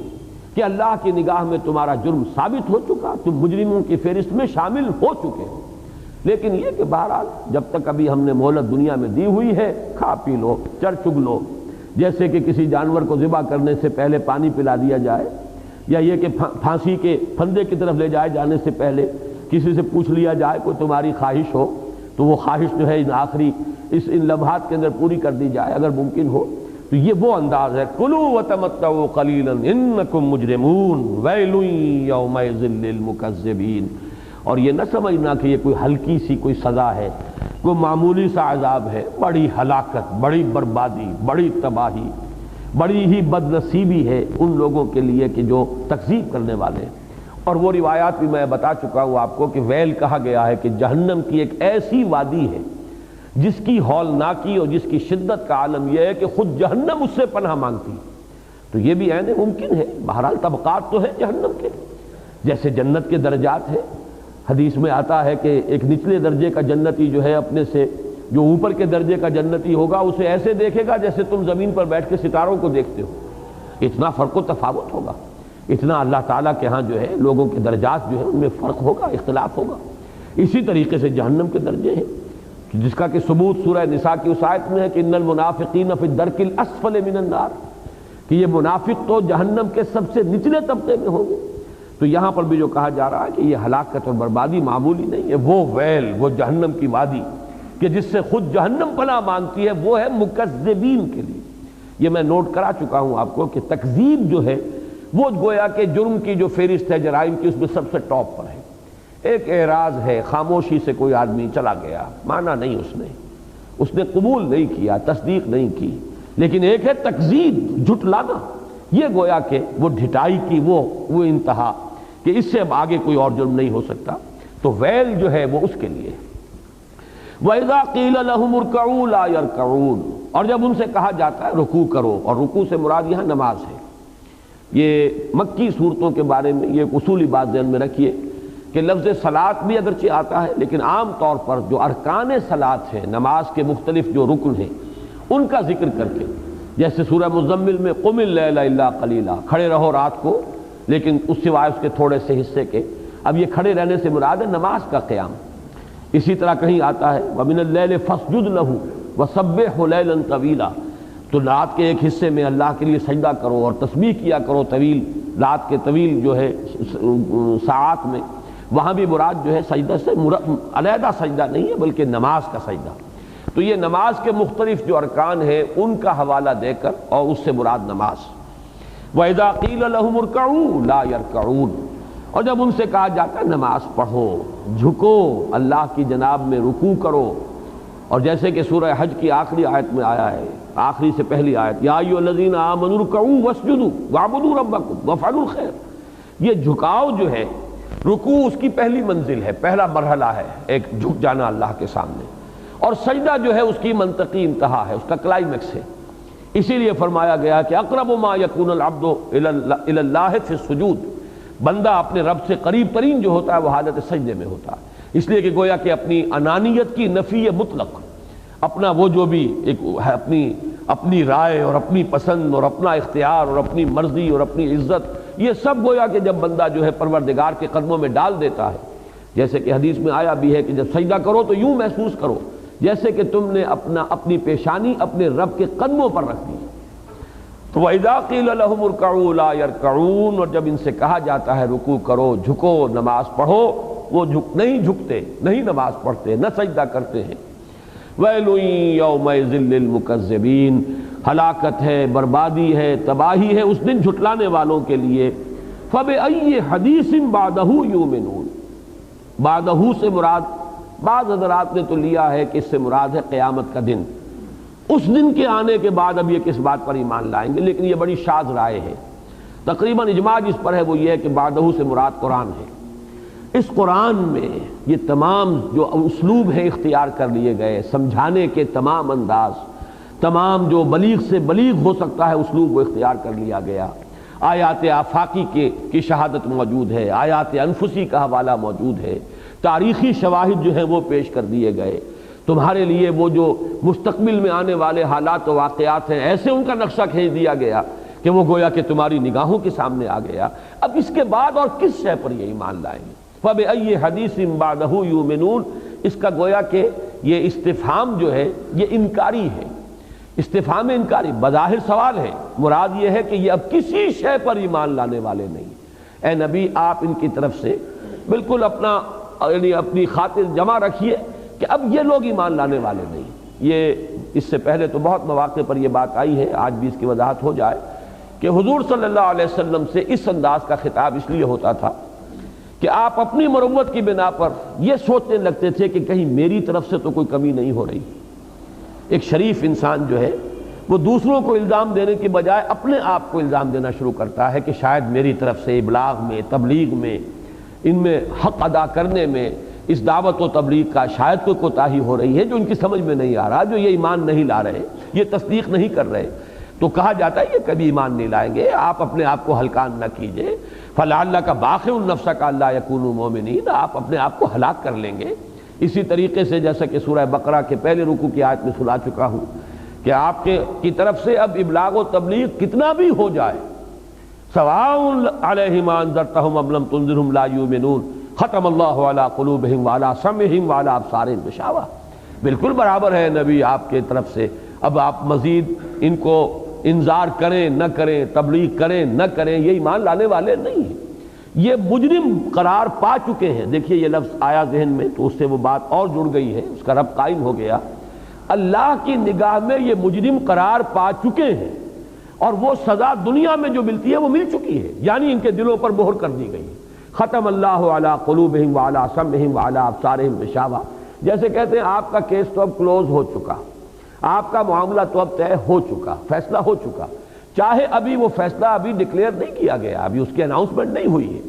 کہ اللہ کی نگاہ میں تمہارا جرم ثابت ہو چکا، تم مجرموں کی فہرست میں شامل ہو چکے ہو۔ لیکن یہ کہ بہرحال جب تک ابھی ہم نے مہلت دنیا میں دی ہوئی ہے، کھا پی لو، چر چگ لو، جیسے کہ کسی جانور کو ذبح کرنے سے پہلے پانی پلا دیا جائے، یا یہ کہ پھانسی کے پھندے کی طرف لے جائے جانے سے پہلے کسی سے پوچھ لیا جائے کوئی تمہاری خواہش ہو، تو وہ خواہش جو ہے ان لمحات کے اندر پوری کر دی جائے اگر ممکن ہو، تو یہ وہ انداز ہے، کلوا وتمتعوا قلیلا انکم مجرمون ویل یومئذ للمکذبین۔ اور یہ نہ سمجھنا کہ یہ کوئی ہلکی سی کوئی سزا ہے، کوئی معمولی سا عذاب ہے، بڑی ہلاکت، بڑی بربادی، بڑی تباہی، بڑی ہی بد نصیبی ہے ان لوگوں کے لیے کہ جو تکذیب کرنے والے ہیں۔ اور وہ روایات بھی میں بتا چکا ہوں آپ کو کہ ویل کہا گیا ہے کہ جہنم کی ایک ایسی وادی ہے جس کی ہولناکی اور جس کی شدت کا عالم یہ ہے کہ خود جہنم اس سے پناہ مانگتی، تو یہ بھی عین ممکن ہے۔ بہرحال طبقات تو ہے جہنم کے، جیسے جنت کے درجات ہیں، حدیث میں آتا ہے کہ ایک نچلے درجے کا جنتی جو ہے اپنے سے جو اوپر کے درجے کا جنتی ہوگا اسے ایسے دیکھے گا جیسے تم زمین پر بیٹھ کے ستاروں کو دیکھتے ہو، اتنا فرق و تفاوت ہوگا، اتنا اللہ تعالیٰ کے ہاں جو ہے لوگوں کے درجات جو ہے ان میں فرق ہوگا، اختلاف ہوگا۔ اسی طریقے سے جہنم کے درجے ہیں جس کا کہ ثبوت سورہ نساء کی اس آیت میں ہے کہ ان المنافقین فی الدرک الاسفل من النار، کہ یہ منافق تو جہنم کے سب سے نچلے طبقے میں ہوں گے۔ تو یہاں پر بھی جو کہا جا رہا ہے کہ یہ ہلاکت اور بربادی معمولی نہیں ہے، وہ ویل، وہ جہنم کی وادی کہ جس سے خود جہنم پناہ مانگتی ہے، وہ ہے مکذبین کے لیے۔ یہ میں نوٹ کرا چکا ہوں آپ کو کہ تکذیب جو ہے وہ گویا کہ جرم کی جو فہرست ہے جرائم کی اس میں سب سے ٹاپ پر ہے۔ ایک اعراض ہے، خاموشی سے کوئی آدمی چلا گیا، مانا نہیں اس نے قبول نہیں کیا، تصدیق نہیں کی، لیکن ایک ہے تکذیب، جھٹلانا، یہ گویا کہ وہ ڈھٹائی کی وہ انتہا کہ اس سے اب آگے کوئی اور جرم نہیں ہو سکتا، تو ویل جو ہے وہ اس کے لیے۔ وَإِذَا قِيلَ لَهُمُ ارْكَعُوا لَا يَرْكَعُونَ، اور جب ان سے کہا جاتا ہے رکوع کرو، اور رکوع سے مراد یہاں نماز ہے۔ یہ مکی صورتوں کے بارے میں یہ ایک اصولی بات ذہن میں رکھیے کہ لفظ صلاۃ بھی اگرچہ آتا ہے لیکن عام طور پر جو ارکان صلاۃ ہیں، نماز کے مختلف جو رکن ہیں ان کا ذکر کر کے، جیسے سورہ مزمل میں قم اللیل الا قلیلا، کھڑے رہو رات کو لیکن اس سوائے اس کے تھوڑے سے حصے کے، اب یہ کھڑے رہنے سے مراد ہے نماز کا قیام۔ اسی طرح کہیں آتا ہے وَمِنَ اللَّيْلِ فَاسْجُدْ لَهُ وَسَبِّحْهُ لَيْلًا طَوِيلًا، تو رات کے ایک حصے میں اللہ کے لیے سجدہ کرو اور تسبیح کیا کرو طویل، رات کے طویل جو ہے ساعات میں، وہاں بھی مراد جو ہے سجدہ سے علیحدہ سجدہ نہیں ہے بلکہ نماز کا سجدہ۔ تو یہ نماز کے مختلف جو ارکان ہیں ان کا حوالہ دے کر اور اس سے مراد نماز۔ وَإِذَا قِيلَ لَهُمُ ارْكَعُوا لَا يَرْكَعُونَ، اور جب ان سے کہا جاتا ہے نماز پڑھو، جھکو، اللہ کی جناب میں رکوع کرو، اور جیسے کہ سورہ حج کی آخری آیت میں آیا ہے، آخری سے پہلی آیت، یا ایھا الذین آمنوا ارکعوا واسجدوا واعبدوا ربکم وافعلوا الخیر، یہ جھکاؤ جو ہے، رکوع اس کی پہلی منزل ہے، پہلا مرحلہ ہے، ایک جھک جانا اللہ کے سامنے، اور سجدہ جو ہے اس کی منطقی انتہا ہے، اس کا کلائمیکس ہے۔ اسی لیے فرمایا گیا کہ اقرب ما یکون العبد الی اللہ فی السجود، بندہ اپنے رب سے قریب ترین جو ہوتا ہے وہ حالت سجدے میں ہوتا ہے، اس لیے کہ گویا کہ اپنی انانیت کی نفی مطلق، اپنا وہ جو بھی ایک اپنی رائے اور اپنی پسند اور اپنا اختیار اور اپنی مرضی اور اپنی عزت، یہ سب گویا کہ جب بندہ جو ہے پروردگار کے قدموں میں ڈال دیتا ہے، جیسے کہ حدیث میں آیا بھی ہے کہ جب سجدہ کرو تو یوں محسوس کرو جیسے کہ تم نے اپنی پیشانی اپنے رب کے قدموں پر رکھ دی۔ تو وَإِذَا قِيلَ لَهُمُ ارْكَعُوا لَا يَرْكَعُونَ، اور جب ان سے کہا جاتا ہے رکوع کرو، جھکو، نماز پڑھو، وہ نہیں جھکتے، نہیں نماز پڑھتے، نہ سجدہ کرتے ہیں۔ وَيْلٌ يَوْمَئِذٍ لِّلْمُكَذِّبِينَ، ہلاکت ہے، بربادی ہے، تباہی ہے اس دن جھٹلانے والوں کے لیے۔ فَبِأَيِّ حَدِيثٍ بَعْدَهُ يُؤْمِنُونَ، بعدہ سے مراد بعض حضرات نے تو لیا ہے کہ اس سے مراد ہے قیامت کا دن، اس دن کے آنے کے بعد اب یہ کس بات پر ایمان لائیں گے، لیکن یہ بڑی شاذ رائے ہے، تقریباً اجماع جس پر ہے وہ یہ ہے کہ بعدہ سے مراد قرآن ہے، اس قرآن میں یہ تمام جو اسلوب ہیں اختیار کر لیے گئے، سمجھانے کے تمام انداز، تمام جو بلیغ سے بلیغ ہو سکتا ہے اسلوب وہ اختیار کر لیا گیا۔ آیات آفاقی کی شہادت موجود ہے، آیات انفسی کا حوالہ موجود ہے، تاریخی شواہد جو ہیں وہ پیش کر دیے گئے۔ تمہارے لیے وہ جو مستقبل میں آنے والے حالات و واقعات ہیں ایسے ان کا نقشہ کھینچ دیا گیا کہ وہ گویا کہ تمہاری نگاہوں کے سامنے آ گیا۔ اب اس کے بعد اور کس شے پر یہ ایمان لائیں گے؟ فَبِأَيِّ حَدِيثٍ بَعْدَهُ يُؤْمِنُونَ، اس کا گویا کہ یہ استفہام جو ہے یہ انکاری ہے، استفہام انکاری، بظاہر سوال ہے، مراد یہ ہے کہ یہ اب کسی شے پر ایمان لانے والے نہیں۔ اے نبی آپ ان کی طرف سے بالکل اپنی خاطر جمع رکھیے کہ اب یہ لوگ ایمان لانے والے نہیں۔ یہ اس سے پہلے تو بہت مواقع پر یہ بات آئی ہے، آج بھی اس کی وضاحت ہو جائے کہ حضور صلی اللہ علیہ وسلم سے اس انداز کا خطاب اس لیے ہوتا تھا کہ آپ اپنی مروت کی بنا پر یہ سوچنے لگتے تھے کہ کہیں میری طرف سے تو کوئی کمی نہیں ہو رہی۔ ایک شریف انسان جو ہے وہ دوسروں کو الزام دینے کی بجائے اپنے آپ کو الزام دینا شروع کرتا ہے کہ شاید میری طرف سے ابلاغ میں، تبلیغ میں، ان میں حق ادا کرنے میں، اس دعوت و تبلیغ کا شاید کوئی کوتاہی ہو رہی ہے جو ان کی سمجھ میں نہیں آ رہا، جو یہ ایمان نہیں لا رہے، یہ تصدیق نہیں کر رہے۔ تو کہا جاتا ہے یہ کبھی ایمان نہیں لائیں گے، آپ اپنے آپ کو ہلکان نہ کیجئے، فَلَعَلَّكَ بَاخِعٌ نَفْسَكَ أَلَّا يَكُونُوا مُؤْمِنِينَ، آپ اپنے آپ کو ہلاک کر لیں گے۔ اسی طریقے سے جیسا کہ سورہ بقرہ کے پہلے رکوع کی آیت میں سنا چکا ہوں کہ آپ کی طرف سے اب ابلاغ و تبلیغ کتنا بھی ہو جائے، سَوَاءٌ عَلَيْهِمْ أَنذَرْتَهُمْ أَمْ لَمْ تُنذِرْهُمْ لَا يُؤْمِنُونَ ختم اللہ علی قلوبہم وعلی سمعہم وعلی ابصارہم غشاوہ، بالکل برابر ہے نبی آپ کے طرف سے، اب آپ مزید ان کو انذار کریں نہ کریں، تبلیغ کریں نہ کریں، یہ ایمان لانے والے نہیں ہیں، یہ مجرم قرار پا چکے ہیں۔ دیکھیے یہ لفظ آیا ذہن میں تو اس سے وہ بات اور جڑ گئی ہے، اس کا ربط قائم ہو گیا۔ اللہ کی نگاہ میں یہ مجرم قرار پا چکے ہیں اور وہ سزا دنیا میں جو ملتی ہے وہ مل چکی ہے، یعنی ان کے دلوں پر مہر کر دی گئی ہے۔ ختم اللہ علی قلوبہم وعلی سمعہم وعلی ابصارہم غشاوہ، جیسے کہتے ہیں آپ کا کیس تو اب کلوز ہو چکا، آپ کا معاملہ تو اب طے ہو چکا، فیصلہ ہو چکا، چاہے ابھی وہ فیصلہ ابھی ڈکلیئر نہیں کیا گیا، ابھی اس کی اناؤنسمنٹ نہیں ہوئی ہے،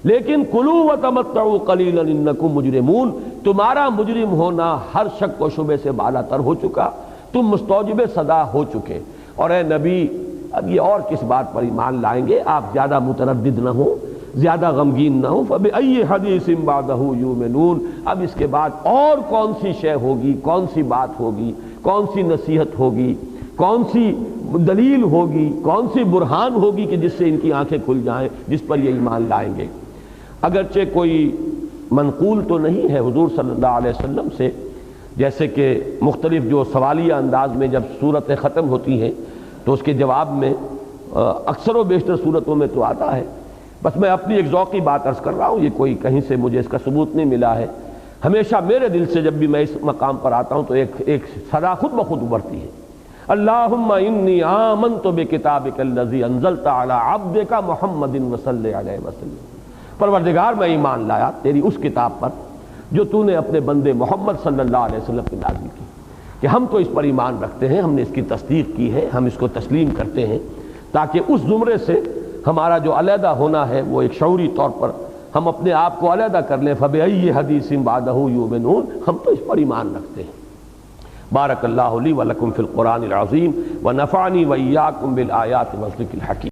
لیکن کلوا وتمتعوا قلیلا انکم مجرمون، تمہارا مجرم ہونا ہر شک و شبے سے بالا تر ہو چکا، تم مستوجب سزا ہو چکے۔ اور اے نبی اب یہ اور کس بات پر ایمان لائیں گے، آپ زیادہ متردد نہ ہوں، زیادہ غمگین نہ ہوں۔ فَبِأَيِّ حَدِيثٍ بَعْدَهُ يُؤْمِنُونَ، اب اس کے بعد اور کون سی شے ہوگی، کون سی بات ہوگی، کون سی نصیحت ہوگی، کون سی دلیل ہوگی، کون سی برہان ہوگی کہ جس سے ان کی آنکھیں کھل جائیں، جس پر یہ ایمان لائیں گے۔ اگرچہ کوئی منقول تو نہیں ہے حضور صلی اللہ علیہ وسلم سے، جیسے کہ مختلف جو سوالیہ انداز میں جب صورتیں ختم ہوتی ہیں تو اس کے جواب میں اکثر و بیشتر صورتوں میں تو آتا ہے، بس میں اپنی ایک ذوقی بات عرض کر رہا ہوں، یہ کوئی کہیں سے مجھے اس کا ثبوت نہیں ملا ہے، ہمیشہ میرے دل سے جب بھی میں اس مقام پر آتا ہوں تو ایک صدا خود بخود ابھرتی ہے، اللہم انی آمنت بکتابک الذی انزلت علی عبدک محمد صلی اللہ علیہ وسلم، پروردگار میں ایمان لایا تیری اس کتاب پر جو تو نے اپنے بندے محمد صلی اللہ علیہ وسلم کی نازل کی، کہ ہم تو اس پر ایمان رکھتے ہیں، ہم نے اس کی تصدیق کی ہے، ہم اس کو تسلیم کرتے ہیں، تاکہ اس زمرے سے ہمارا جو علیحدہ ہونا ہے وہ ایک شعوری طور پر ہم اپنے آپ کو علیحدہ کر لیں۔ فَبِأَيِّ حَدِيثٍ بَعْدَهُ يُؤْمِنُونَ، ہم تو اس پر ایمان رکھتے ہیں۔ بارک اللہ لی و لکم فی القرآن العظیم ونفعنی وإیاکم بالآیات والذکر الحکیم۔